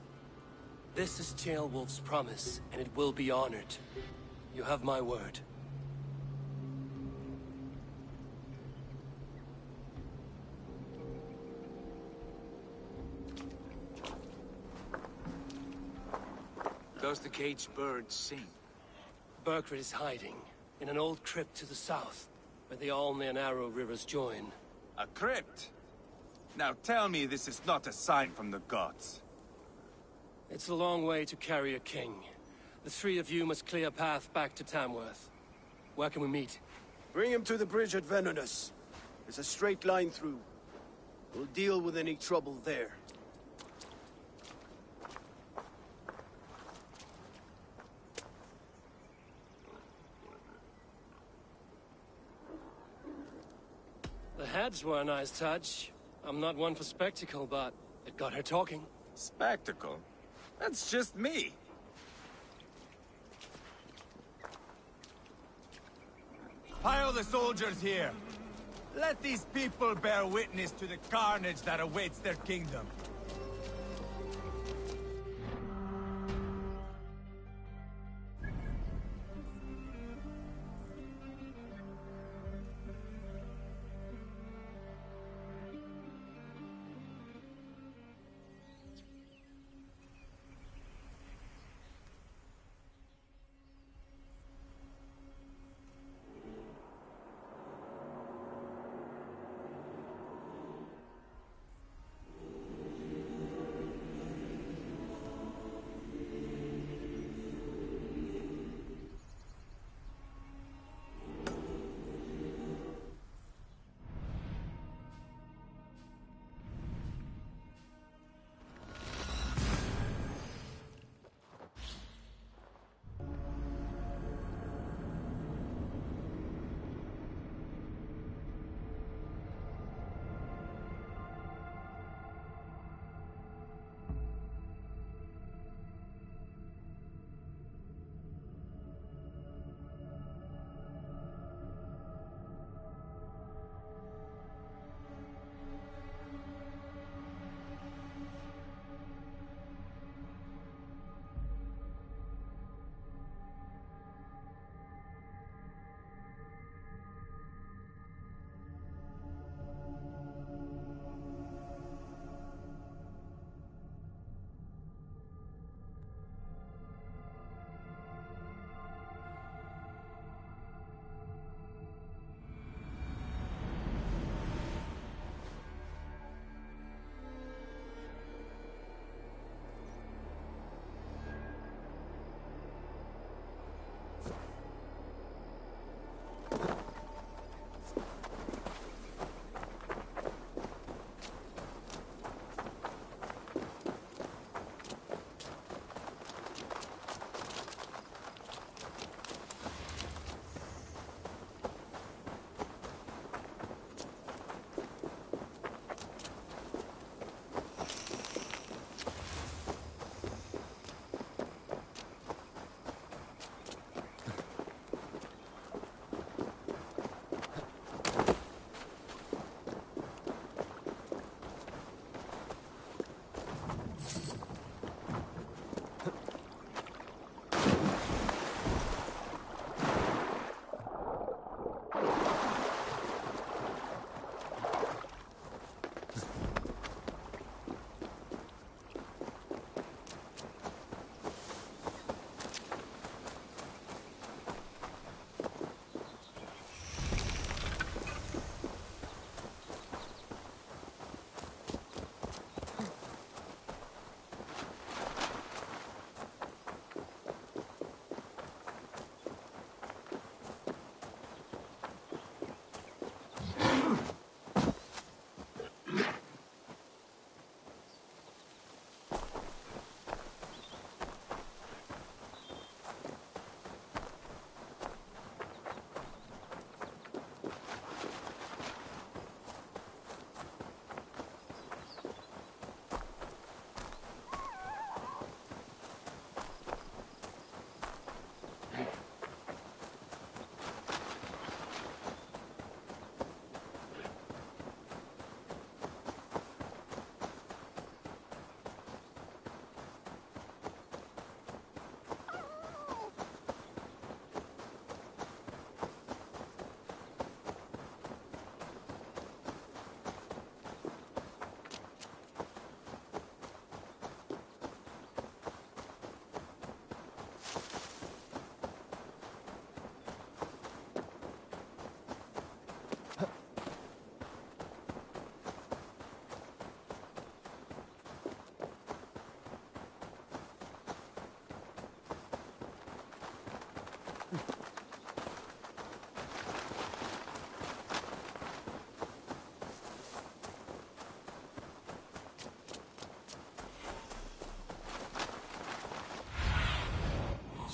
This is Ceolwulf's promise, and it will be honored. You have my word. Does the caged bird sing? Berkrit is hiding in an old crypt to the south, where the Alne and Arrow rivers join. A crypt? Now tell me this is not a sign from the gods. It's a long way to carry a king. The three of you must clear a path back to Tamworth. Where can we meet? Bring him to the bridge at Venonus. It's a straight line through. We'll deal with any trouble there. The heads were a nice touch. I'm not one for spectacle, but it got her talking. Spectacle? That's just me. Pile the soldiers here. Let these people bear witness to the carnage that awaits their kingdom.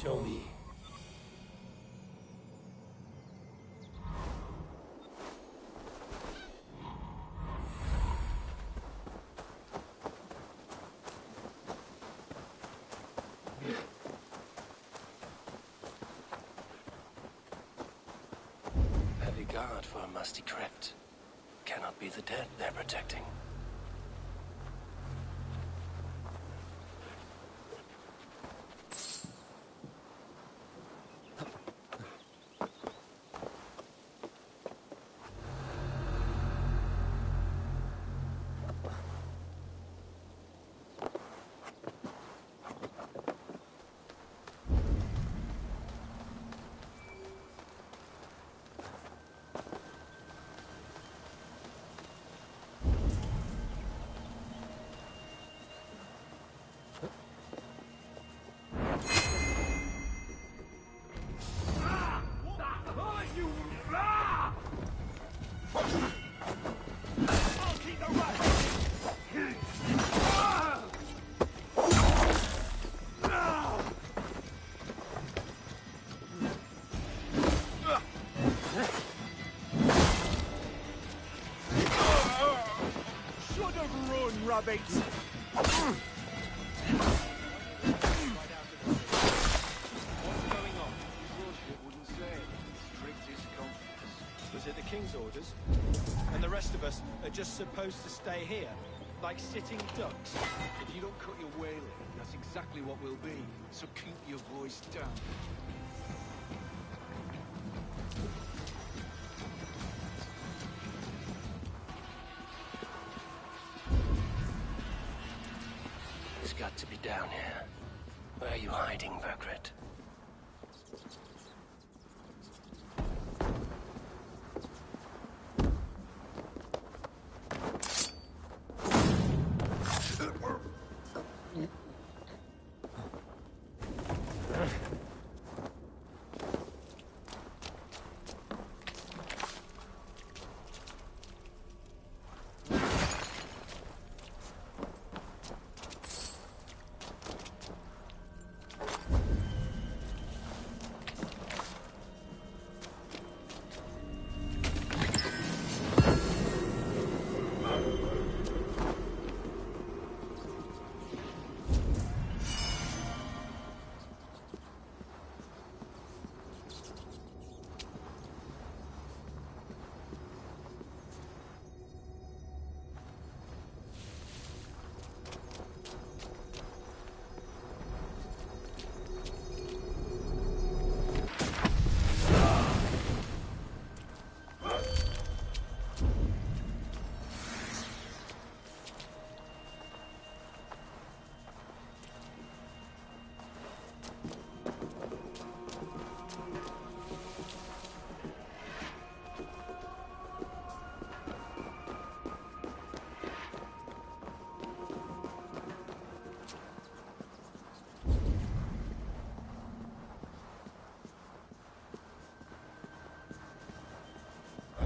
Show me. Heavy guard for a musty crypt. Cannot be the dead they're protecting. Rabbits! What's going on? Lordship wouldn't say. Strictest confidence. Was it the King's orders? And the rest of us are just supposed to stay here, like sitting ducks? If you don't cut your wailing, that's exactly what we'll be. So keep your voice down. He's got to be down here. Where are you hiding, Burgred?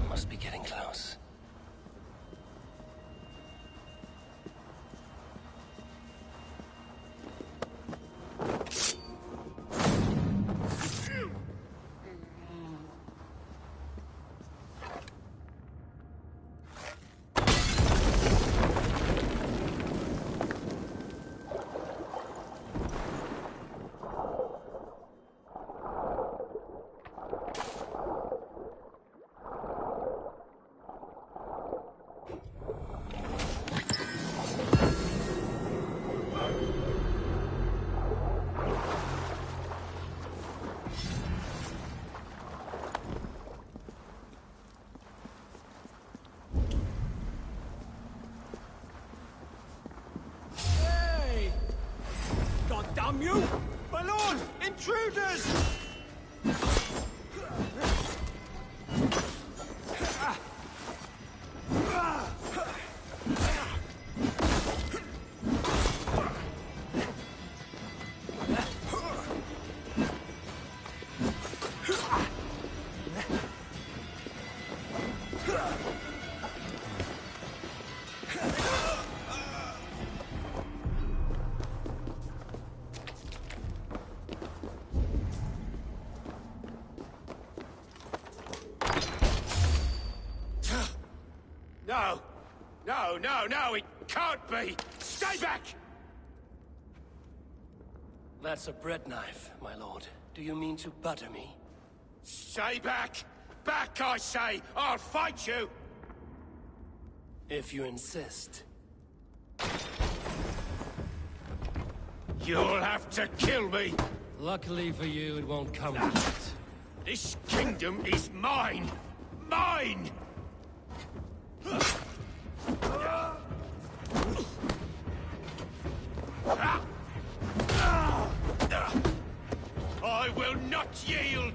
Must be getting close. Damn you! My lord! Intruders! No! No, no, no, it can't be! Stay back! That's a bread knife, my lord. Do you mean to butter me? Stay back! Back, I say! I'll fight you! If you insist. You'll have to kill me! Luckily for you, it won't come to that. This kingdom is mine! Mine! I will not yield!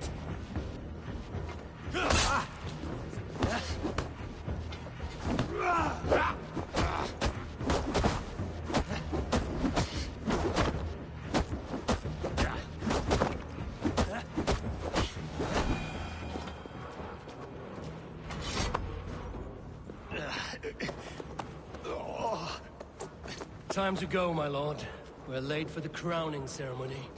Time to go, my lord. We're late for the crowning ceremony.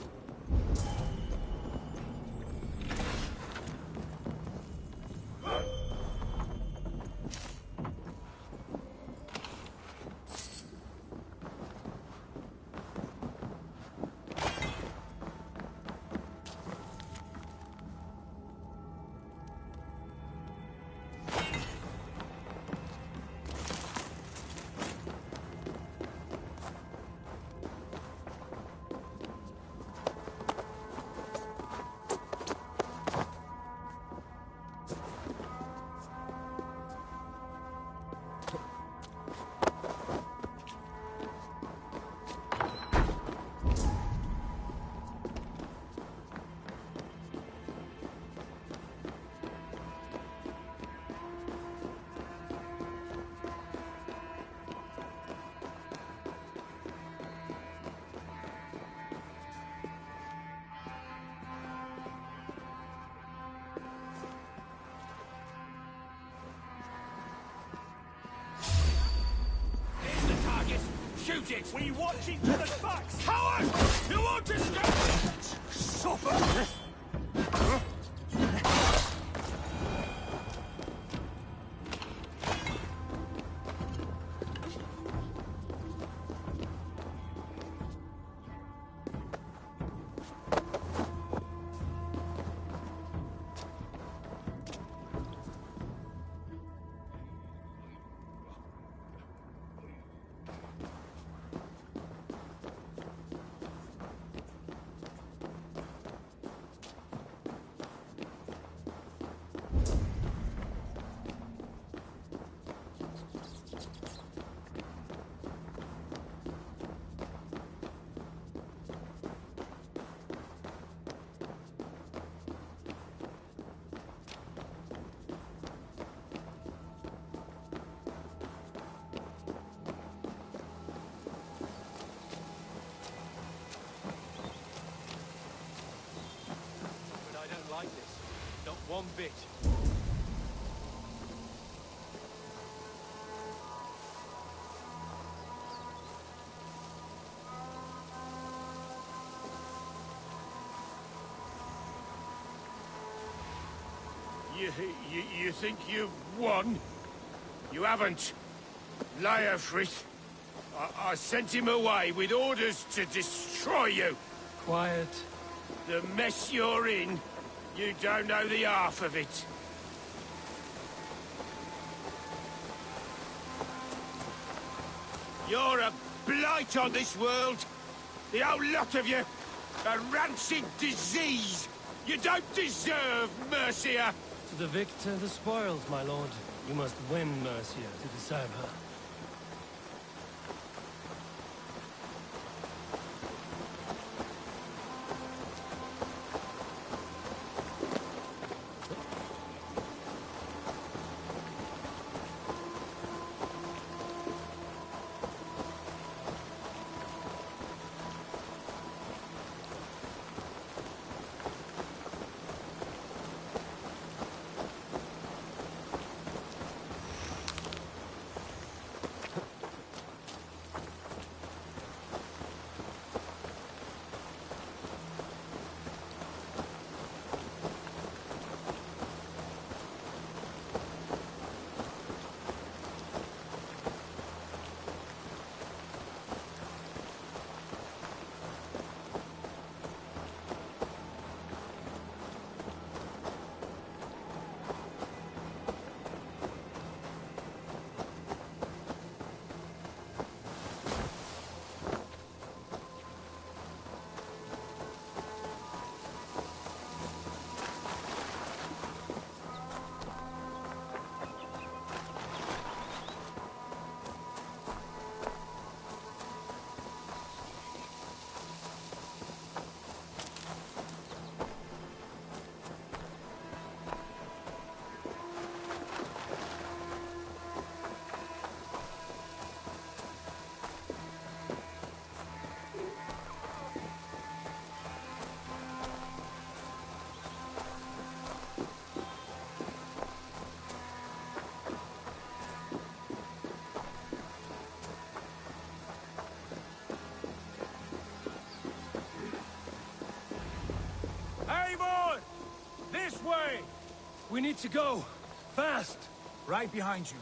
Shoot it! We watch each other's backs! Coward! You won't escape! Suffer! Like this. Not one bit. You think you've won? You haven't. Leofrith. I sent him away with orders to destroy you. Quiet. The mess you're in, you don't know the half of it. You're a blight on this world. The whole lot of you. A rancid disease. You don't deserve Mercia. To the victor, the spoils, my lord. You must win Mercia to deserve her. We need to go. Fast! Right behind you.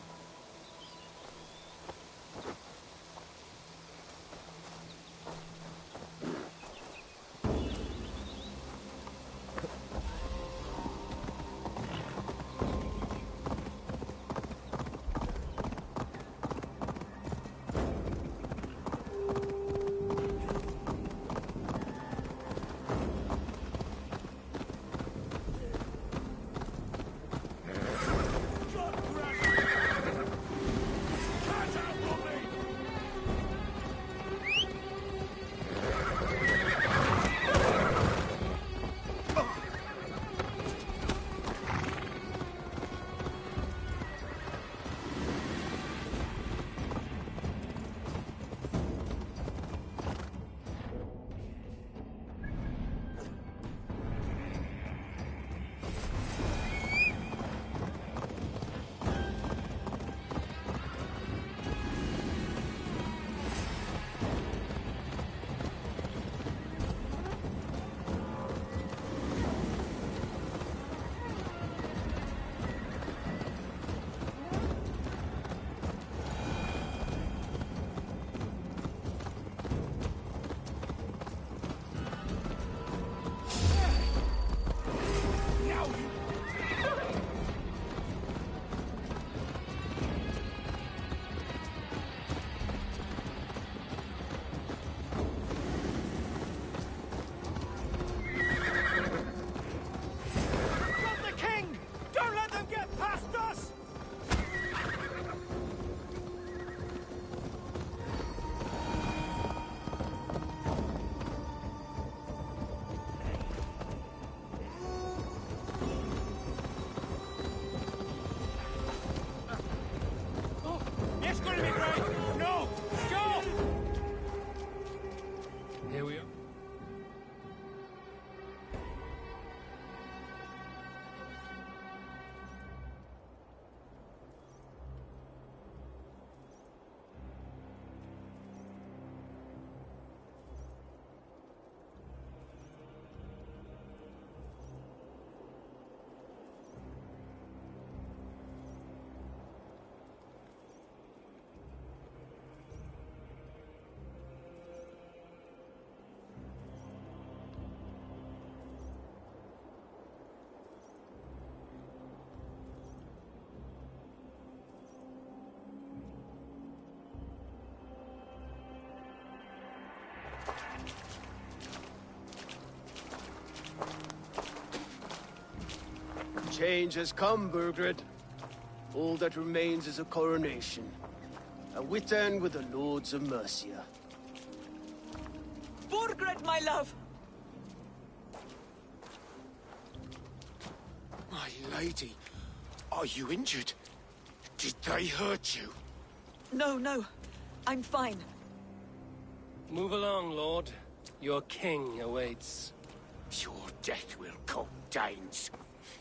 Change has come, Burgred. All that remains is a coronation. A Witan with the Lords of Mercia. Burgred, my love! My lady, are you injured? Did they hurt you? No, no. I'm fine. Move along, Lord. Your king awaits. Your death will come, Danes.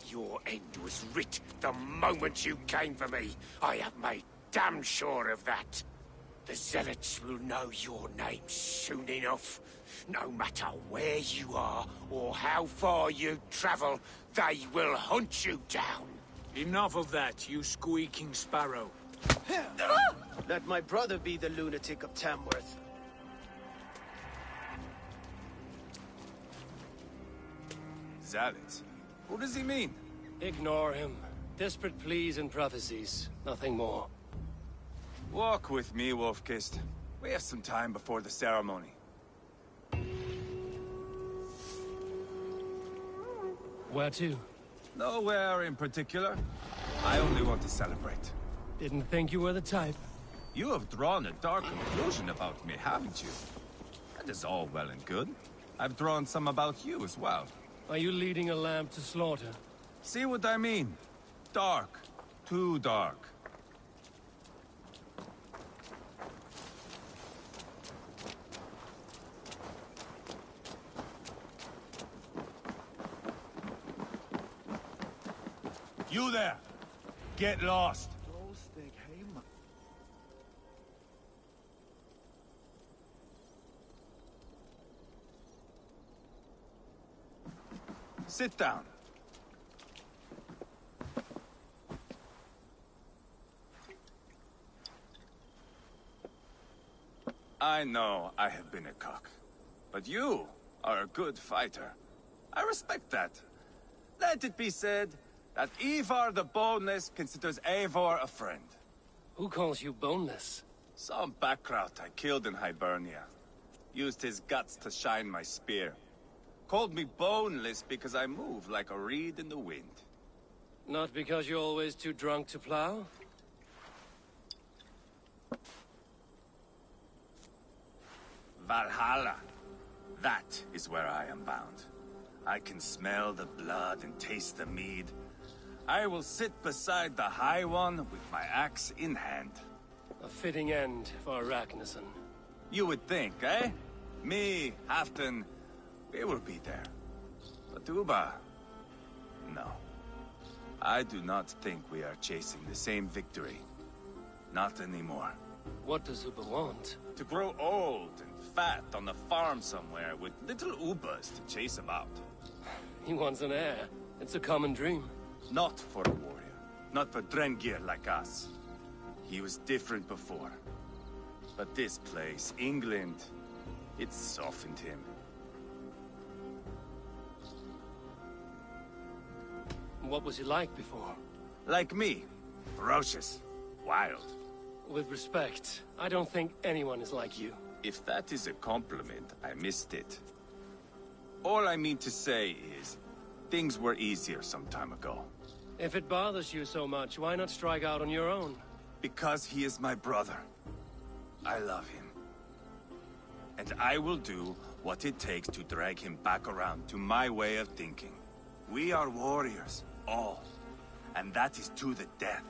Your end was writ the moment you came for me. I have made damn sure of that. The Zealots will know your name soon enough. No matter where you are or how far you travel, they will hunt you down. Enough of that, you squeaking sparrow. Let my brother be the lunatic of Tamworth. Zealots? What does he mean? Ignore him. Desperate pleas and prophecies. Nothing more. Walk with me, Wolfkist. We have some time before the ceremony. Where to? Nowhere in particular. I only want to celebrate. Didn't think you were the type. You have drawn a dark conclusion about me, haven't you? That is all well and good. I've drawn some about you as well. Are you leading a lamb to slaughter? See what I mean? Dark. Too dark. You there! Get lost! Sit down. I know I have been a cock. But you are a good fighter. I respect that. Let it be said that Ivar the Boneless considers Eivor a friend. Who calls you boneless? Some backrout I killed in Hibernia. Used his guts to shine my spear. Called me boneless because I move like a reed in the wind. Not because you're always too drunk to plow? Valhalla. That is where I am bound. I can smell the blood and taste the mead. I will sit beside the High One with my axe in hand. A fitting end for Ragnarsson. You would think, eh? Me, Halfdan, we will be there. But Uba... no. I do not think we are chasing the same victory. Not anymore. What does Uba want? To grow old and fat on a farm somewhere with little Ubas to chase about. He wants an heir. It's a common dream. Not for a warrior. Not for Drengir like us. He was different before. But this place, England, it softened him. What was he like before? Like me. Ferocious. Wild. With respect, I don't think anyone is like you. If that is a compliment, I missed it. All I mean to say is, things were easier some time ago. If it bothers you so much, why not strike out on your own? Because he is my brother. I love him. And I will do what it takes to drag him back around to my way of thinking. We are warriors, all. And that is to the death.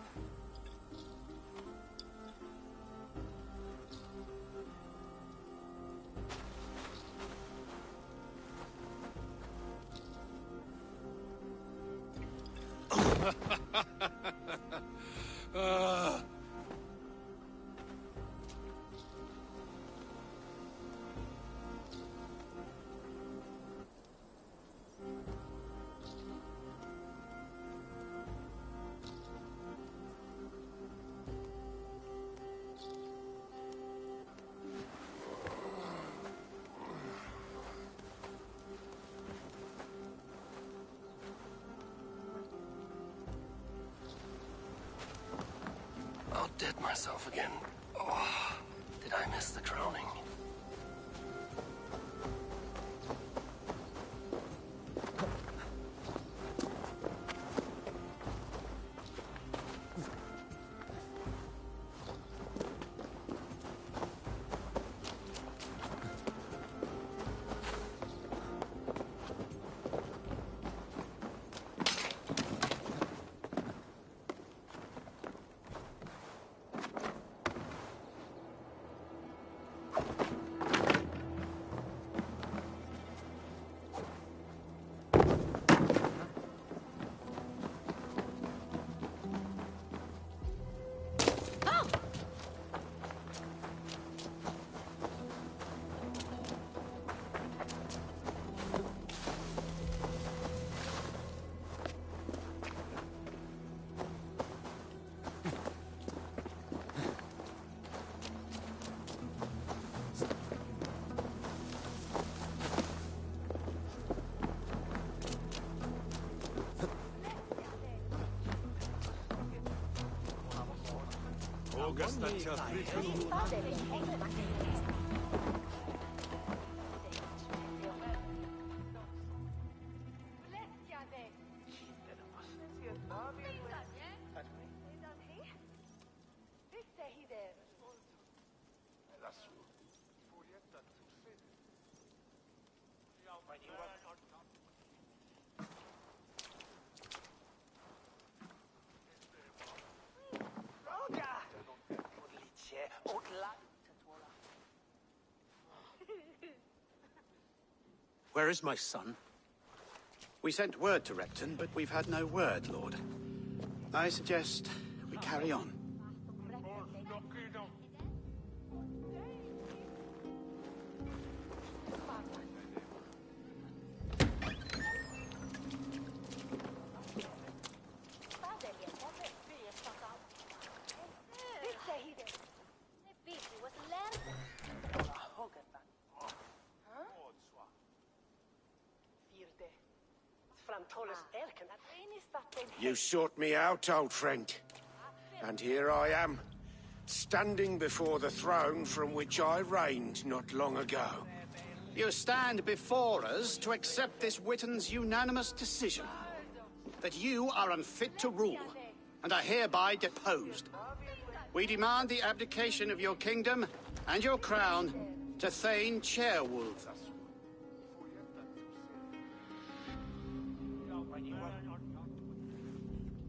I'll dead myself again. Oh, did I miss the crowning? Where is my son? We sent word to Repton, but we've had no word, Lord. I suggest we carry on. You sought me out, old friend. And here I am, standing before the throne from which I reigned not long ago. You stand before us to accept this Witten's unanimous decision. That you are unfit to rule, and are hereby deposed. We demand the abdication of your kingdom and your crown to Thane Chairwolf.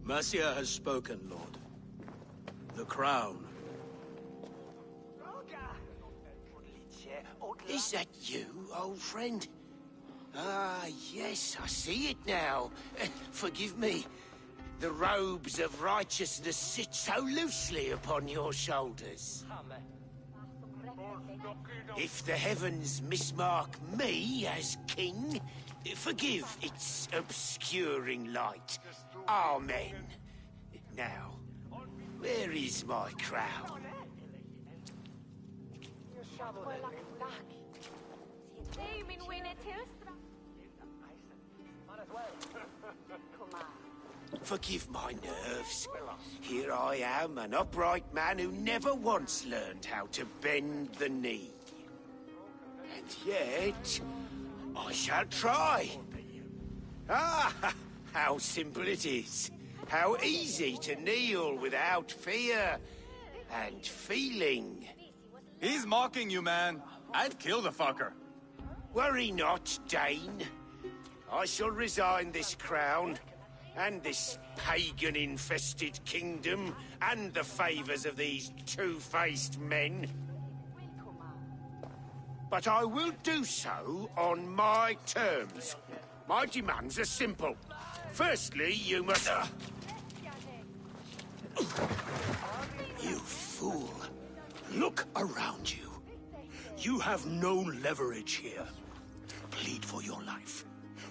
Mercia has spoken, Lord. The crown. Is that you, old friend? Ah, yes, I see it now. Forgive me. The robes of righteousness sit so loosely upon your shoulders. If the heavens mismark me as king, forgive its obscuring light. Amen. Now, where is my crown? Forgive my nerves. Here I am, an upright man who never once learned how to bend the knee. And yet, I shall try. Ah, how simple it is. How easy to kneel without fear and feeling. He's mocking you, man. I'd kill the fucker. Worry not, Dane. I shall resign this crown, and this pagan-infested kingdom, and the favors of these two-faced men. But I will do so on my terms. My demands are simple. Firstly, you must... You fool. Look around you. You have no leverage here. Plead for your life,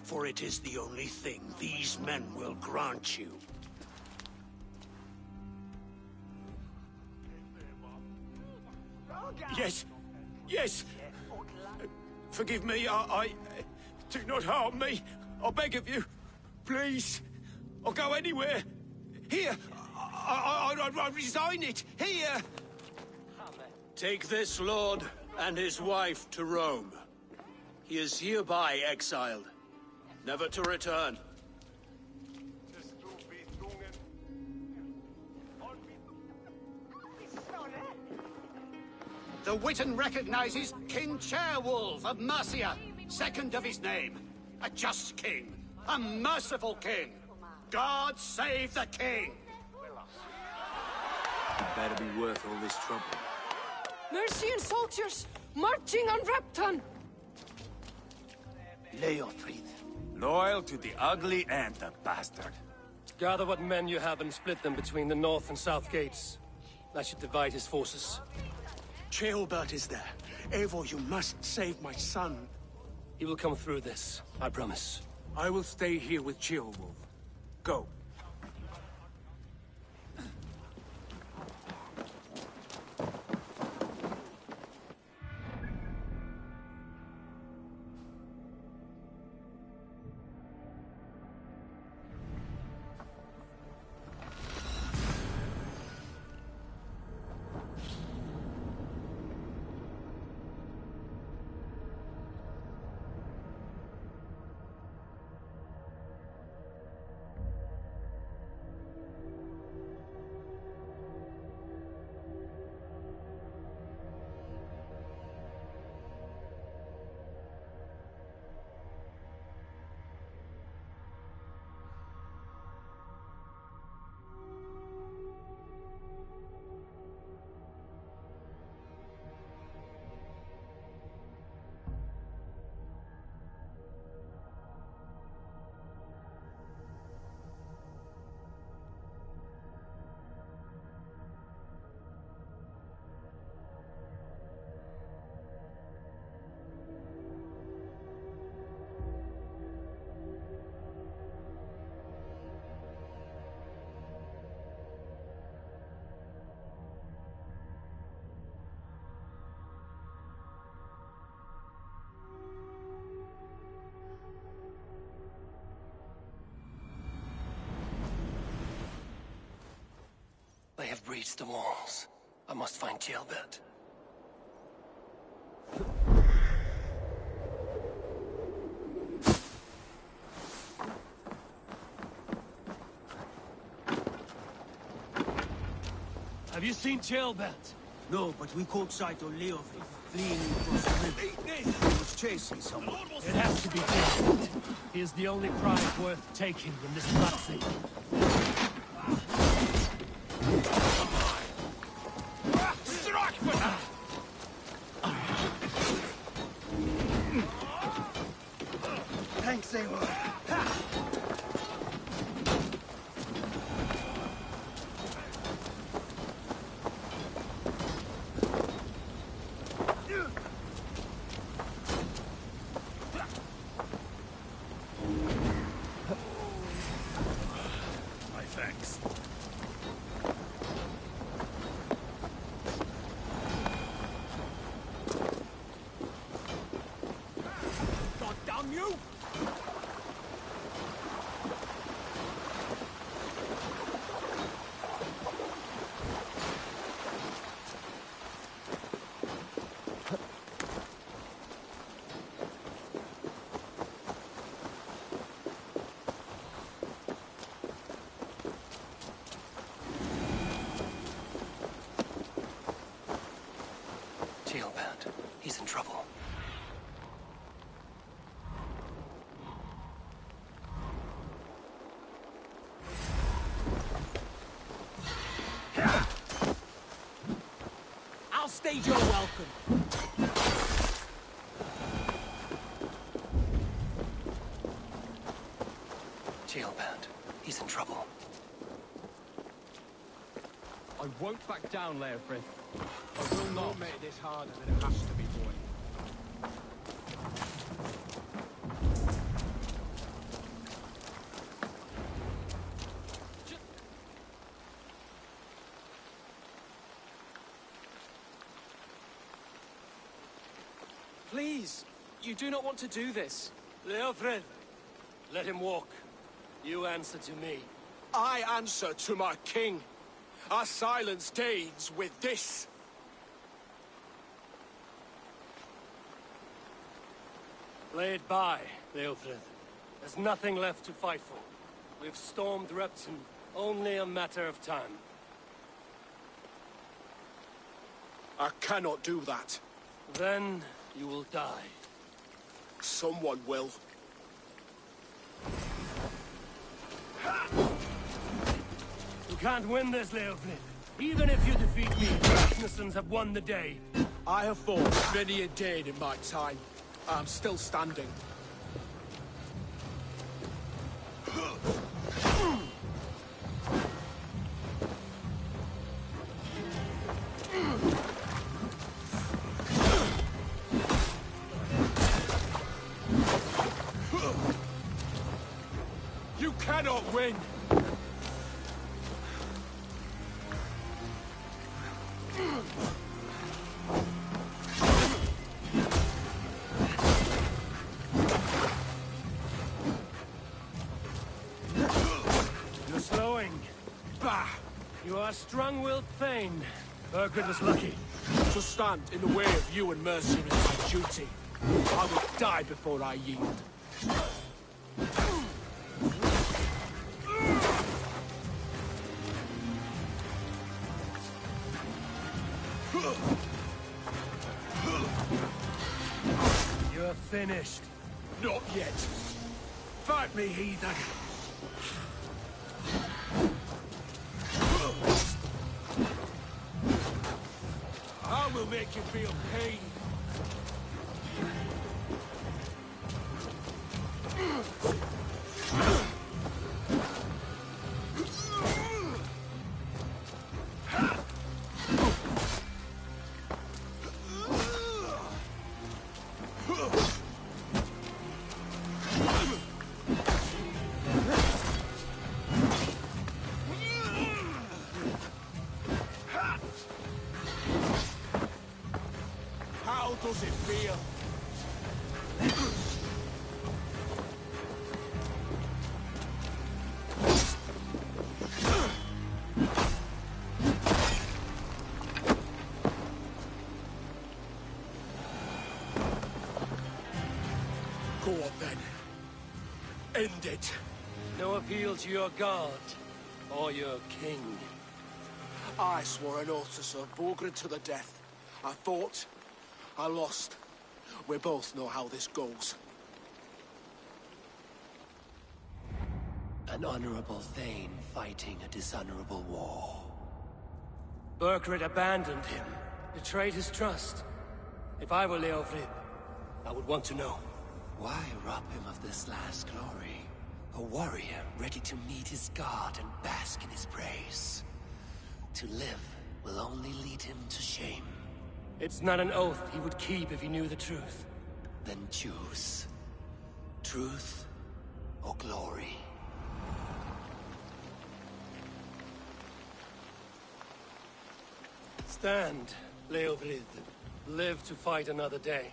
for it is the only thing these men will grant you. Yes, yes. Forgive me, I... Do not harm me. I beg of you. Please. I'll go anywhere. Here. I resign it. Here. Take this lord and his wife to Rome. He is hereby exiled, never to return. The Witten recognizes King Chairwolf of Mercia, second of his name. A just king, a merciful king. God save the king! It better be worth all this trouble. Mercian soldiers, marching on Repton! Leofrid. Loyal to the ugly and the bastard. Gather what men you have and split them between the north and south gates. That should divide his forces. Ceolbert is there. Eivor, you must save my son. He will come through this, I promise. I will stay here with Ceolwulf. Go. breach the walls. I must find Gilbert. Have you seen Gilbert? No, but we caught sight of Leovic fleeing across the river. He was chasing someone. It has to be Gilbert. He is the only prize worth taking in this battle. Strike with her! Thanks, Eivor. My thanks. God damn you! Gilbert, he's in trouble. I'll stage your welcome. Gilbert, he's in trouble. I won't back down, Leofrith. I will not make this harder than it has to be, boy. Please, you do not want to do this. Leofred, let him walk. You answer to me. I answer to my king. I silence deeds with this. Lay it by, Leofred. There's nothing left to fight for. We've stormed Repton. Only a matter of time. I cannot do that. Then you will die. Someone will. You can't win this, Leofred. Even if you defeat me, the Rasmussens have won the day. I have fought many a day in my time. I'm still standing. You cannot win! You're slowing. Bah! You are strong-willed Thane. Burgred was lucky. To stand in the way of you and Mercia is my duty. I will die before I yield. You're finished. Not yet. Fight me, heathen! I will make you feel pain. How does it feel? war, then. End it. No appeal to your god, or your king. I swore an oath to serve Bulgrid to the death. I fought. I lost. We both know how this goes. An honorable Thane fighting a dishonorable war. Burgred abandoned him, betrayed his trust. If I were Leofrid, I would want to know. Why rob him of this last glory? A warrior ready to meet his god and bask in his praise. To live will only lead him to shame. It's not an oath he would keep if he knew the truth. Then choose. Truth or glory. Stand, Leofrid. Live to fight another day.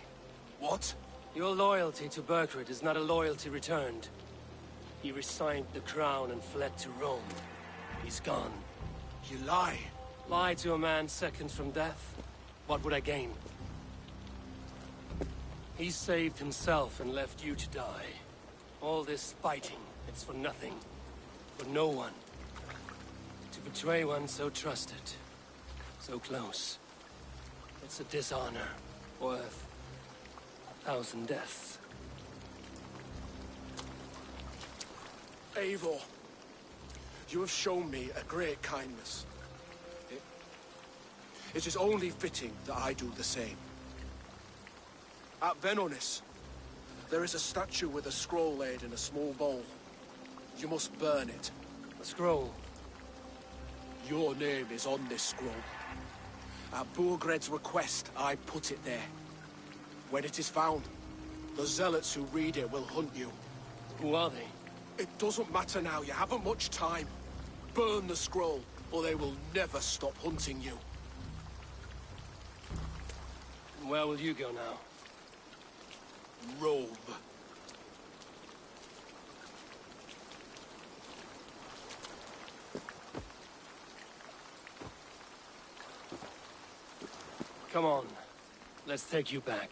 What? Your loyalty to Burgred is not a loyalty returned. He resigned the crown and fled to Rome. He's gone. You lie. Lie to a man seconds from death? What would I gain? He saved himself and left you to die. All this fighting, it's for nothing. For no one. To betray one so trusted. So close. It's a dishonor worth 1,000 deaths. Eivor, you have shown me a great kindness. It is only fitting that I do the same. At Venonis, there is a statue with a scroll laid in a small bowl. You must burn it. A scroll? Your name is on this scroll. At Burgred's request, I put it there. When it is found, the zealots who read it will hunt you. Who are they? It doesn't matter now, you haven't much time. Burn the scroll, or they will never stop hunting you. Where will you go now? Rome. Come on. Let's take you back.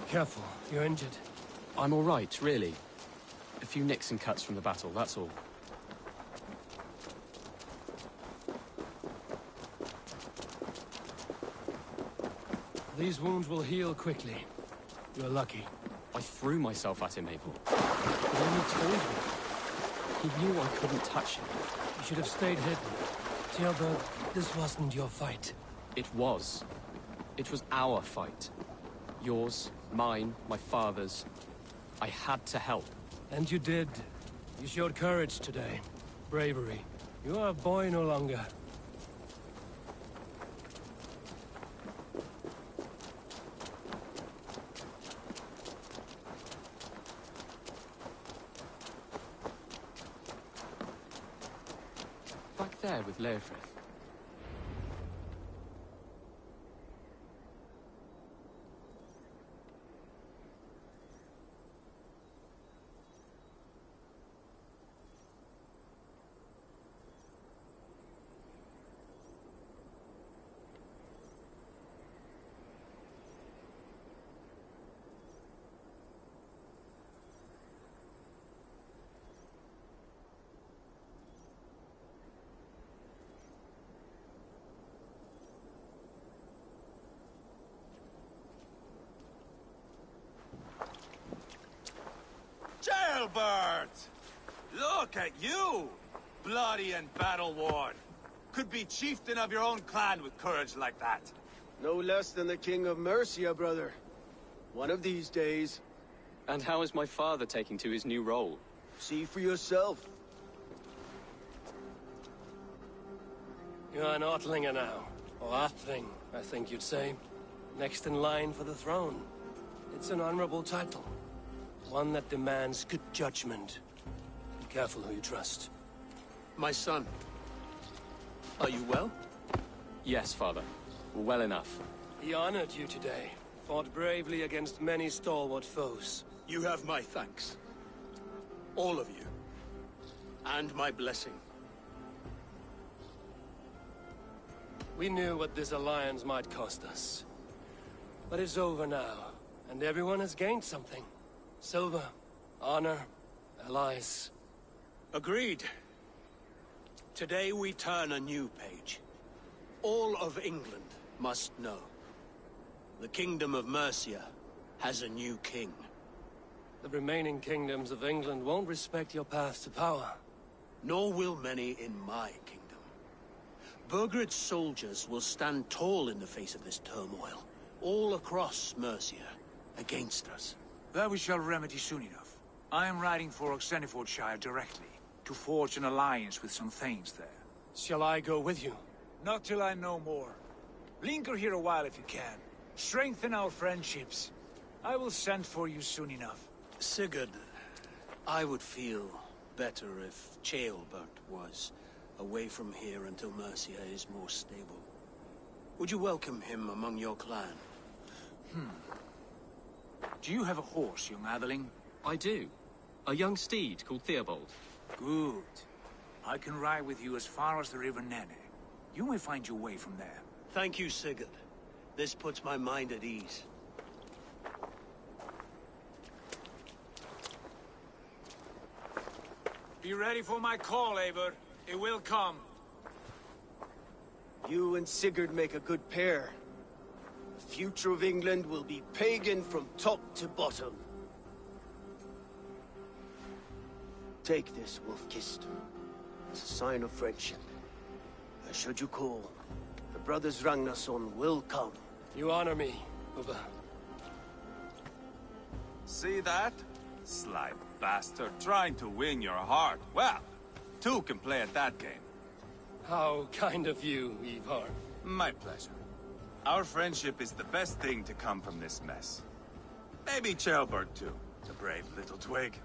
Careful, you're injured. I'm all right, really. A few nicks and cuts from the battle, that's all. These wounds will heal quickly. You're lucky. I threw myself at him, Abel. But then he told me. He knew I couldn't touch him. You should have stayed hidden. Tjalberg, this wasn't your fight. It was. It was our fight. Yours, mine, my father's. I had to help. And you did. You showed courage today. Bravery. You are a boy no longer. Back there with Leofrith. Jailbird! Look at you! Bloody and battle-worn. Could be chieftain of your own clan with courage like that. No less than the King of Mercia, brother. One of these days. And how is my father taking to his new role? See for yourself. You're an Ortlinger now. Or Athling, I think you'd say. Next in line for the throne. It's an honorable title. One that demands good judgment. Be careful who you trust. My son. Are you well? Yes, father. Well enough. He honored you today. Fought bravely against many stalwart foes. You have my thanks. All of you. And my blessing. We knew what this alliance might cost us. But it's over now, and everyone has gained something. Silver, honor, allies. Agreed. Today we turn a new page. All of England must know. The Kingdom of Mercia has a new king. The remaining kingdoms of England won't respect your path to power. Nor will many in my kingdom. Burgred's soldiers will stand tall in the face of this turmoil, all across Mercia, against us. That we shall remedy soon enough. I am riding for Oxenfordshire directly, to forge an alliance with some thanes there. Shall I go with you? Not till I know more. Linger here a while if you can. Strengthen our friendships. I will send for you soon enough. Sigurd, I would feel better if Ceolbert was away from here until Mercia is more stable. Would you welcome him among your clan? Do you have a horse, young Atheling? I do. A young steed called Theobald. Good. I can ride with you as far as the River Nene. You may find your way from there. Thank you, Sigurd. This puts my mind at ease. Be ready for my call, Eivor. It will come. You and Sigurd make a good pair. The future of England will be pagan from top to bottom. Take this, Wolf-Kissed, as a sign of friendship. And should you call, the brothers Ragnarsson will come. You honor me, Ubba. See that? Sly bastard, trying to win your heart. Well, two can play at that game. How kind of you, Ivar. My pleasure. Our friendship is the best thing to come from this mess. Maybe Ceolbert too, the brave little twig.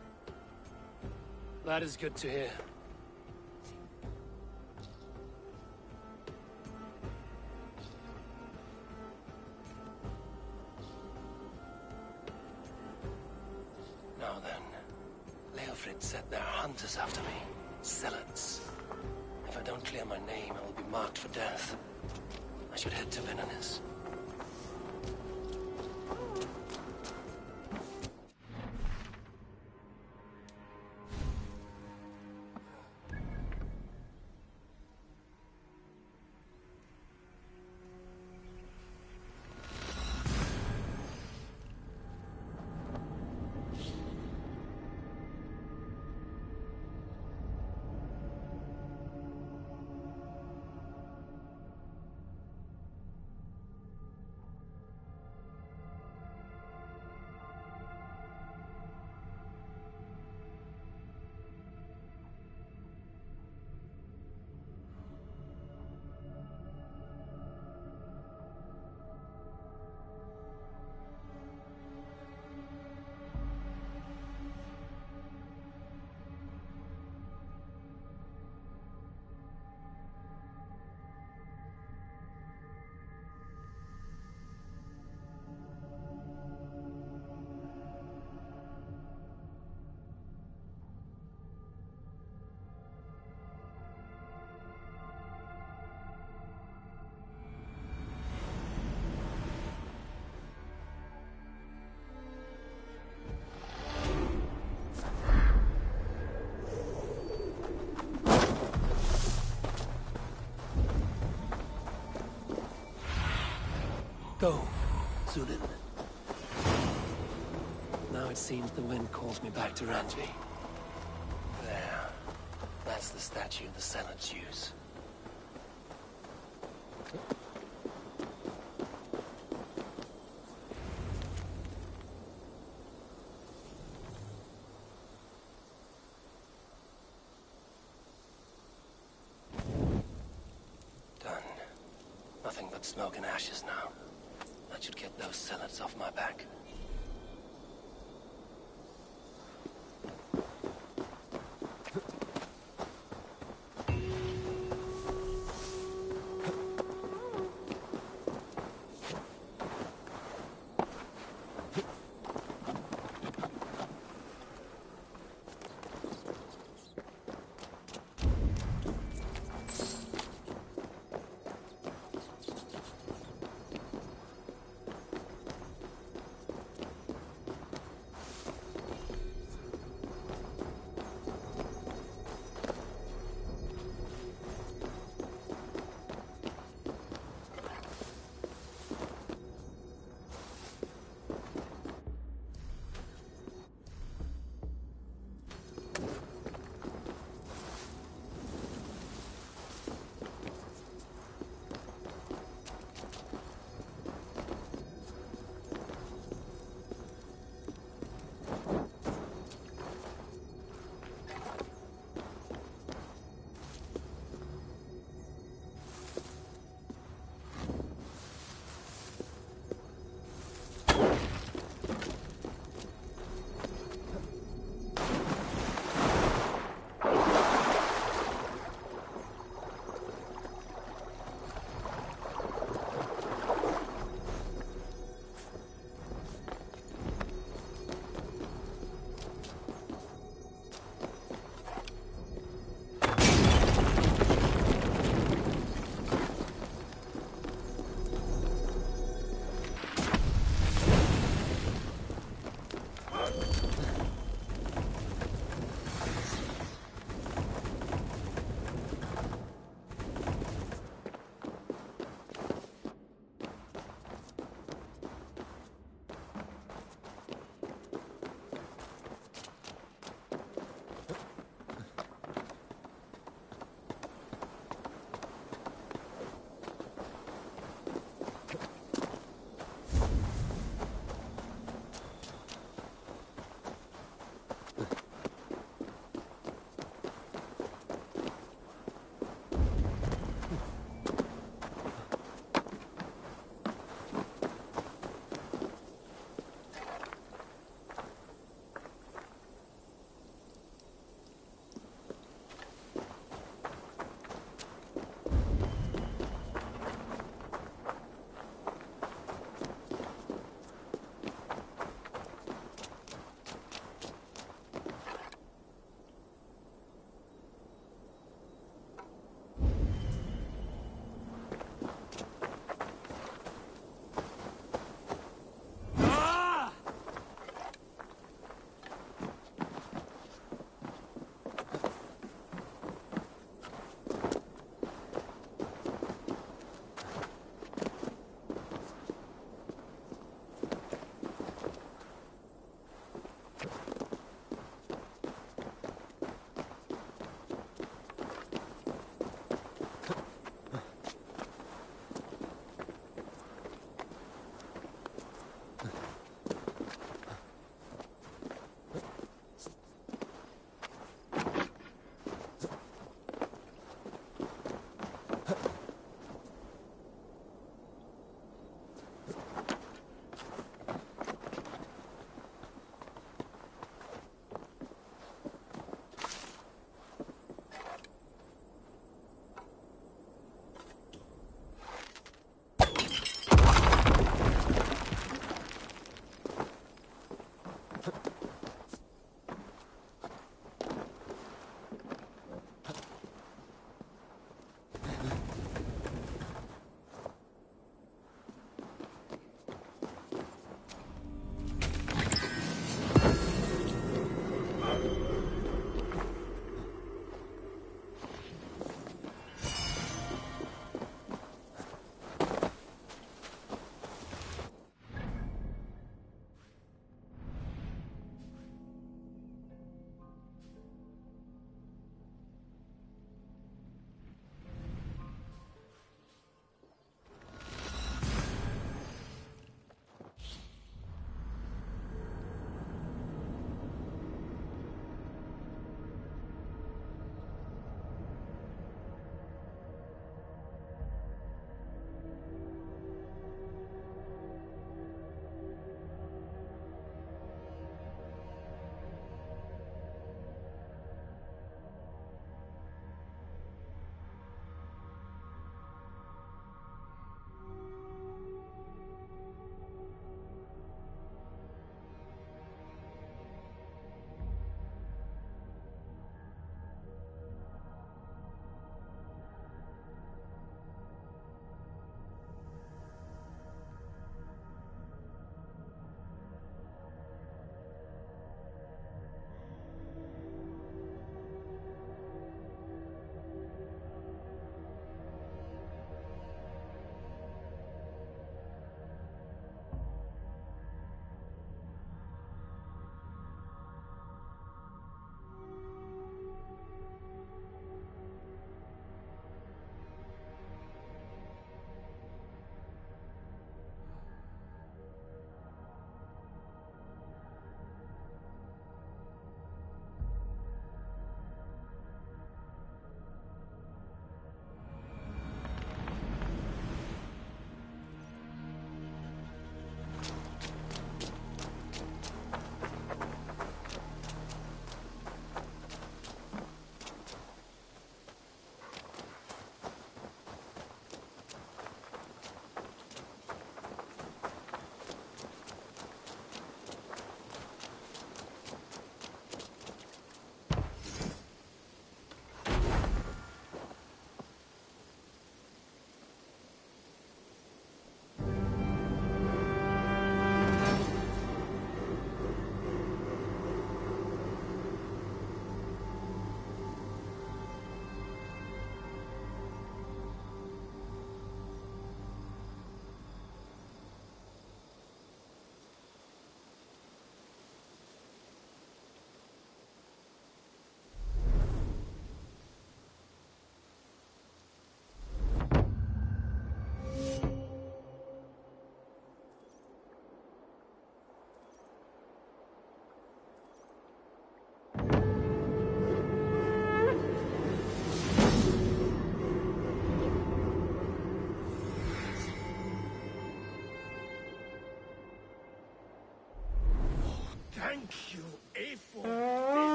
That is good to hear. Now then, Leofrid said there are hunters after me. Zealots. If I don't clear my name, I will be marked for death. I should head to Venonis. Go, Zulin. Now it seems the wind calls me back to Randvi. There. That's the statue the Zealots use. Done. Nothing but smoke and ashes now. That should get those zealots off my back.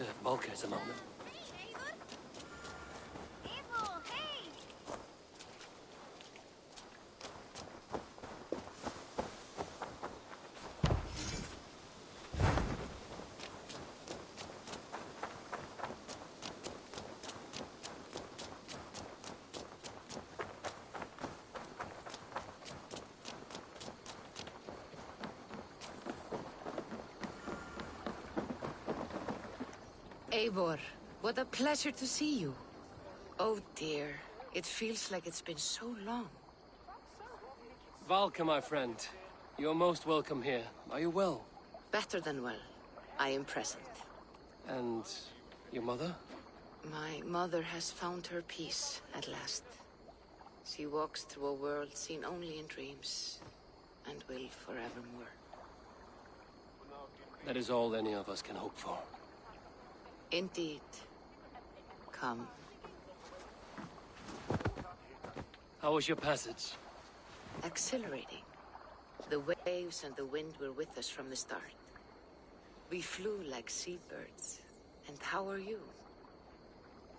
wonder if Volker is among them. Eivor, what a pleasure to see you. Oh dear, it feels like it's been so long. Valka, my friend. You're most welcome here. Are you well? Better than well. I am present. And your mother? My mother has found her peace at last. She walks through a world seen only in dreams, and will forevermore. That is all any of us can hope for. Indeed. Come. How was your passage? Exhilarating. The waves and the wind were with us from the start. We flew like seabirds. And how are you?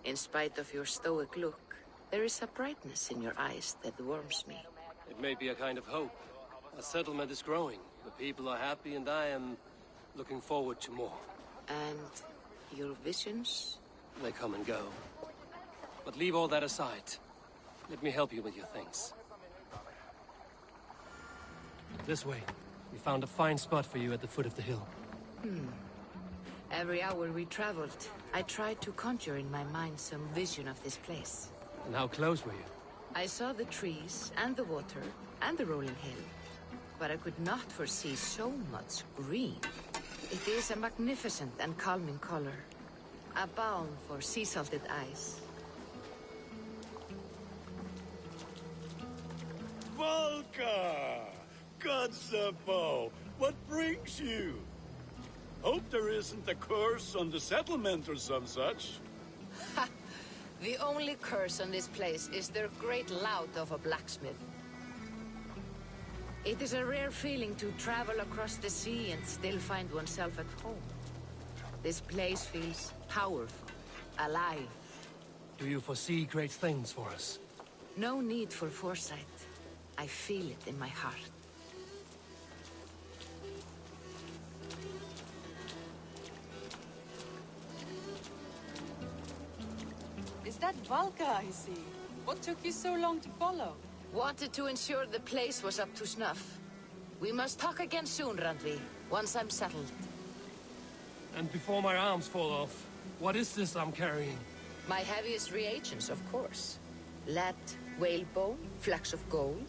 In spite of your stoic look, there is a brightness in your eyes that warms me. It may be a kind of hope. A settlement is growing. The people are happy and I am looking forward to more. And your visions? They come and go. But leave all that aside. Let me help you with your things. This way. We found a fine spot for you at the foot of the hill. Every hour we traveled, I tried to conjure in my mind some vision of this place. And how close were you? I saw the trees, and the water, and the rolling hill. But I could not foresee so much green. It is a magnificent and calming color. A balm for sea-salted eyes. Volker! Godsapo! What brings you? Hope there isn't a curse on the settlement or some such. Ha! The only curse on this place is their great lout of a blacksmith. It is a rare feeling to travel across the sea and still find oneself at home. This place feels powerful, alive. Do you foresee great things for us? No need for foresight. I feel it in my heart. Is that Valka I see? What took you so long to follow? Wanted to ensure the place was up to snuff. We must talk again soon, Randvi, once I'm settled. And before my arms fall off, what is this I'm carrying? My heaviest reagents, of course. Lead, whalebone, flecks of gold.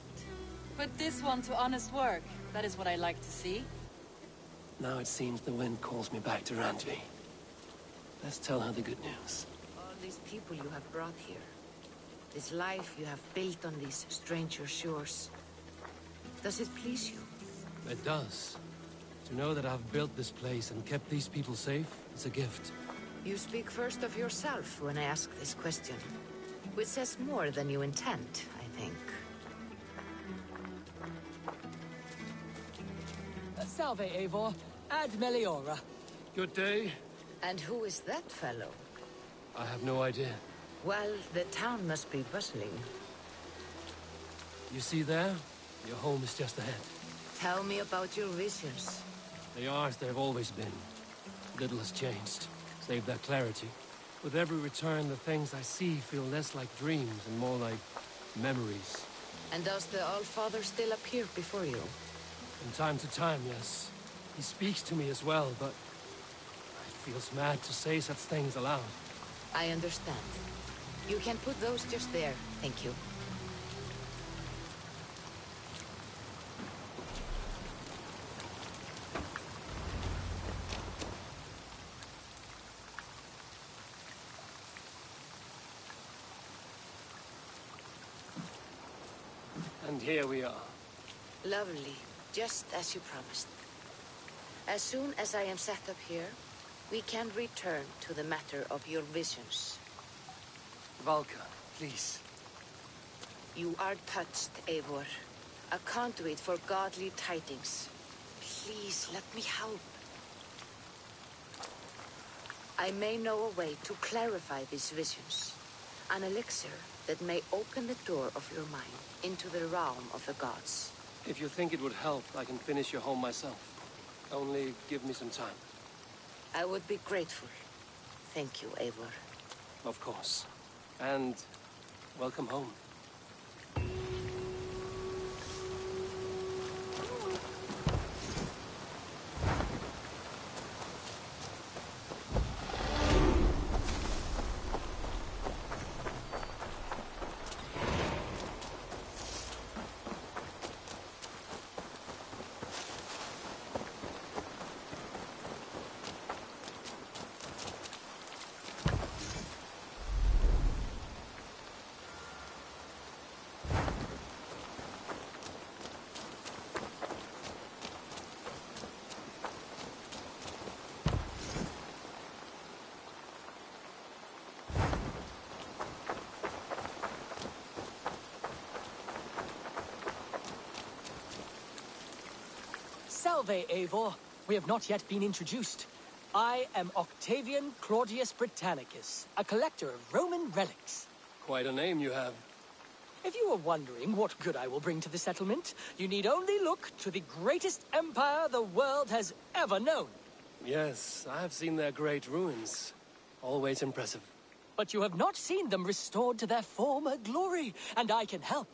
Put this one to honest work. That is what I like to see. Now it seems the wind calls me back to Randvi. Let's tell her the good news. All these people you have brought here. This life you have built on these stranger shores. Does it please you? It does. To know that I've built this place and kept these people safe is a gift. You speak first of yourself when I ask this question. Which says more than you intend, I think. Salve, Eivor. Ad Meliora. Good day. And who is that fellow? I have no idea. Well, the town must be bustling. You see there? Your home is just ahead. Tell me about your visions. They are as they've always been. Little has changed, save their clarity. With every return, the things I see feel less like dreams and more like memories. And does the Allfather still appear before you? From time to time, yes. He speaks to me as well, but it feels mad to say such things aloud. I understand. You can put those just there, thank you. And here we are. Lovely, just as you promised. As soon as I am set up here, we can return to the matter of your visions. Valka, please. You are touched, Eivor. A conduit for godly tidings. Please, let me help. I may know a way to clarify these visions. An elixir that may open the door of your mind into the realm of the gods. If you think it would help, I can finish your home myself. Only give me some time. I would be grateful. Thank you, Eivor. Of course. And welcome home. Salve, Eivor. We have not yet been introduced. I am Octavian Claudius Britannicus, a collector of Roman relics. Quite a name you have. If you are wondering what good I will bring to the settlement, you need only look to the greatest empire the world has ever known. Yes, I have seen their great ruins. Always impressive. But you have not seen them restored to their former glory, and I can help.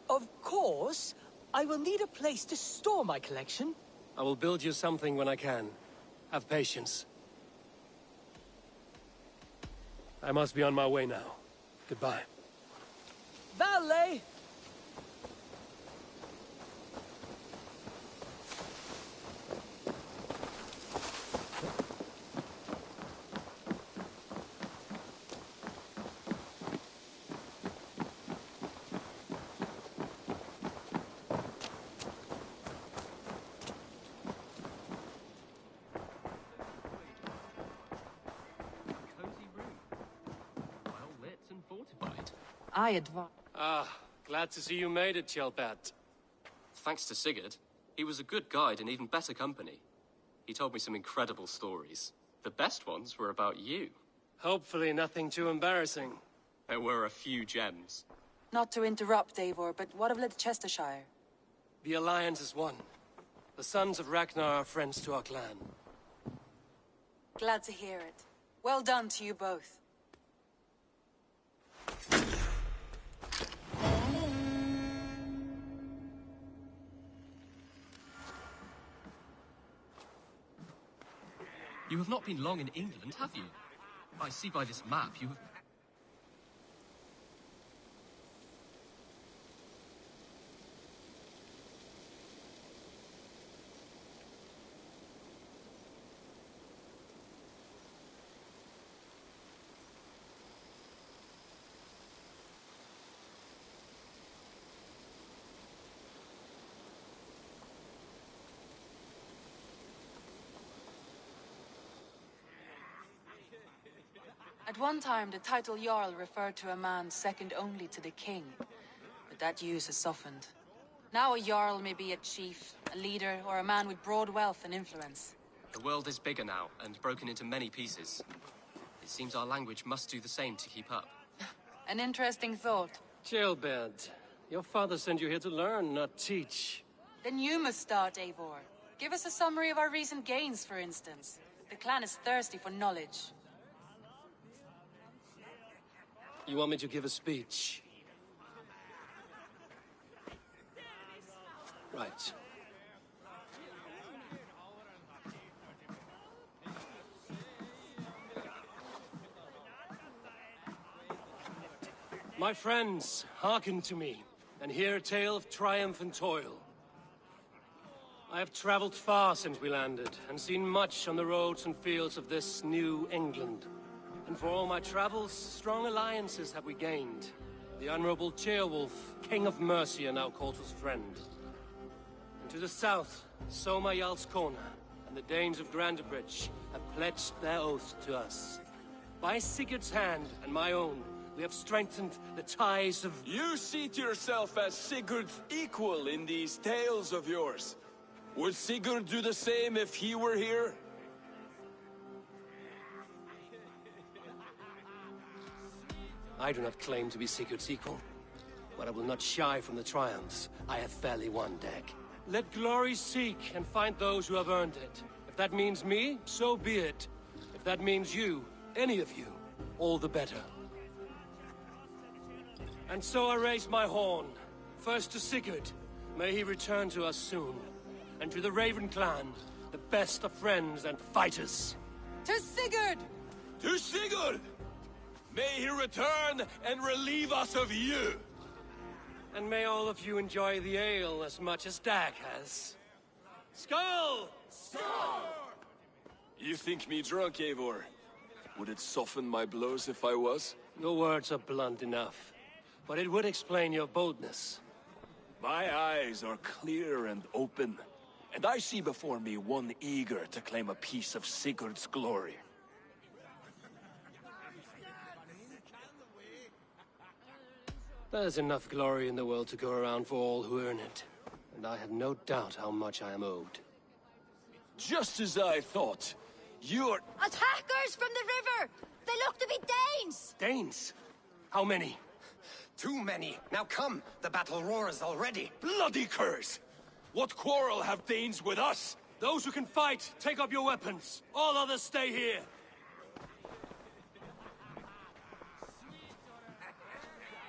Of course, I will need a place to store my collection. I will build you something when I can. Have patience. I must be on my way now. Goodbye. Valet! I advise. Ah, glad to see you made it, Kjellbert. Thanks to Sigurd. He was a good guide and even better company. He told me some incredible stories. The best ones were about you. Hopefully nothing too embarrassing. There were a few gems. Not to interrupt, Eivor, but what of Leicestershire? The Alliance is one. The sons of Ragnar are friends to our clan. Glad to hear it. Well done to you both. You have not been long in England, have you? I see by this map you have... At one time, the title Jarl referred to a man second only to the king, but that use has softened. Now a Jarl may be a chief, a leader, or a man with broad wealth and influence. The world is bigger now, and broken into many pieces. It seems our language must do the same to keep up. An interesting thought. Kjellbert, your father sent you here to learn, not teach. Then you must start, Eivor. Give us a summary of our recent gains, for instance. The clan is thirsty for knowledge. You want me to give a speech? Right. My friends, hearken to me, and hear a tale of triumph and toil. I have traveled far since we landed, and seen much on the roads and fields of this new England. And for all my travels, strong alliances have we gained. The Honorable Ceolwulf, King of Mercia, now calls us friend. And to the south, Soma Jarl's Corner, and the Danes of Grandebridge have pledged their oath to us. By Sigurd's hand and my own, we have strengthened the ties of... You seat yourself as Sigurd's equal in these tales of yours. Would Sigurd do the same if he were here? I do not claim to be Sigurd's equal, but I will not shy from the triumphs I have fairly won, Dag. Let glory seek and find those who have earned it. If that means me, so be it. If that means you, any of you, all the better. And so I raise my horn. First to Sigurd. May he return to us soon. And to the Raven clan, the best of friends and fighters. To Sigurd! To Sigurd! May he return and relieve us of you! And may all of you enjoy the ale as much as Dag has. Skull! Skull! You think me drunk, Eivor? Would it soften my blows if I was? Your words are blunt enough, but it would explain your boldness. My eyes are clear and open, and I see before me one eager to claim a piece of Sigurd's glory. There's enough glory in the world to go around for all who earn it, and I have no doubt how much I am owed. Just as I thought. You're... Attackers from the river! They look to be Danes! Danes? How many? Too many. Now come, the battle roars already. Bloody curse! What quarrel have Danes with us? Those who can fight, take up your weapons. All others stay here.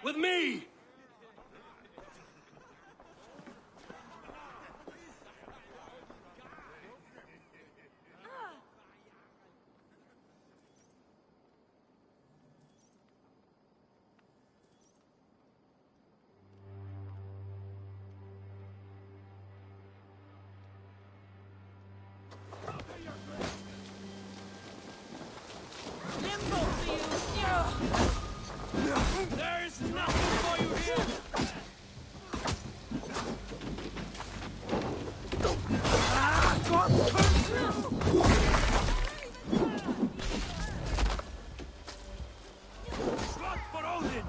With me! There's nothing for you here! Slot for Odin!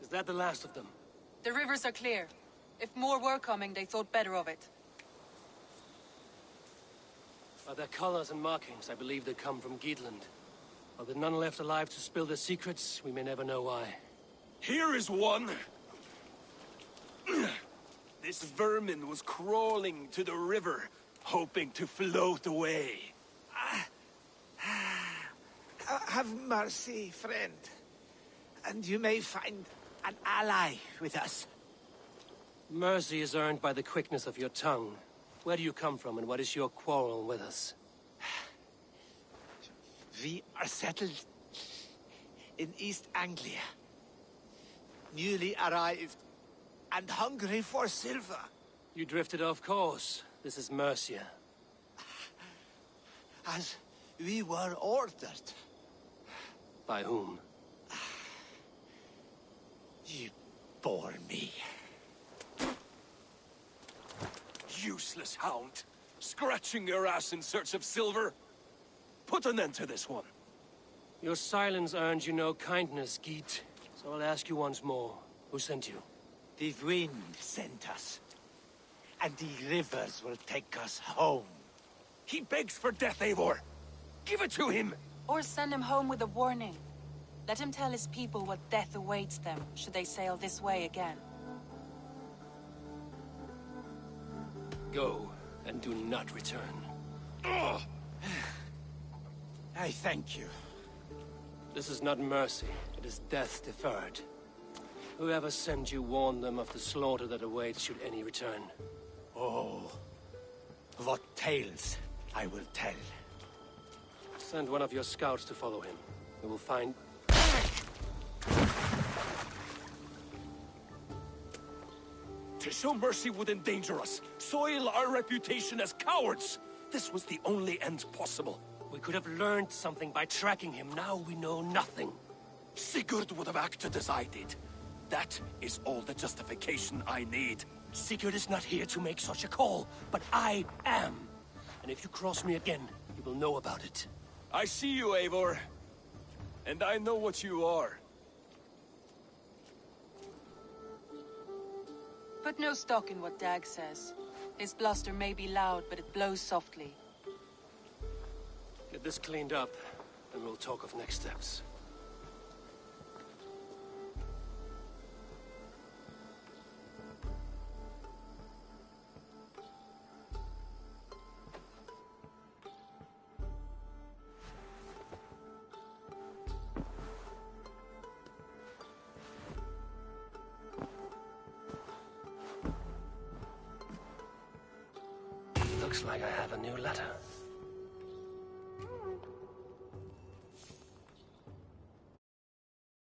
Is that the last of them? The rivers are clear. If more were coming, they thought better of it. By their colors and markings, I believe they come from Geatland. But with none left alive to spill their secrets, we may never know why. Here is one! This vermin was crawling to the river, hoping to float away. Have mercy, friend. And you may find an ally with us. Mercy is earned by the quickness of your tongue. Where do you come from, and what is your quarrel with us? We are settled in East Anglia. Newly arrived and hungry for silver. You drifted off course. This is Mercia. As we were ordered. By whom? You bore me. Useless hound! Scratching your ass in search of silver! Put an end to this one! Your silence earned you no kindness, Geet. So I'll ask you once more. Who sent you? The wind sent us. And the rivers will take us home. He begs for death, Eivor! Give it to him! Or send him home with a warning. Let him tell his people what death awaits them, should they sail this way again. Go, and do not return. Ugh. I thank you. This is not mercy, it is death deferred. Whoever sent you warned them of the slaughter that awaits should any return. Oh, what tales I will tell. Send one of your scouts to follow him. We will find... To show mercy would endanger us, soil our reputation as cowards. This was the only end possible. We could have learned something by tracking him. Now we know nothing. Sigurd would have acted as I did. That is all the justification I need. Sigurd is not here to make such a call, but I am. And if you cross me again, you will know about it. I see you, Eivor. And I know what you are. Put no stock in what Dag says. His bluster may be loud, but it blows softly. Get this cleaned up, and we'll talk of next steps. Looks like I have a new letter.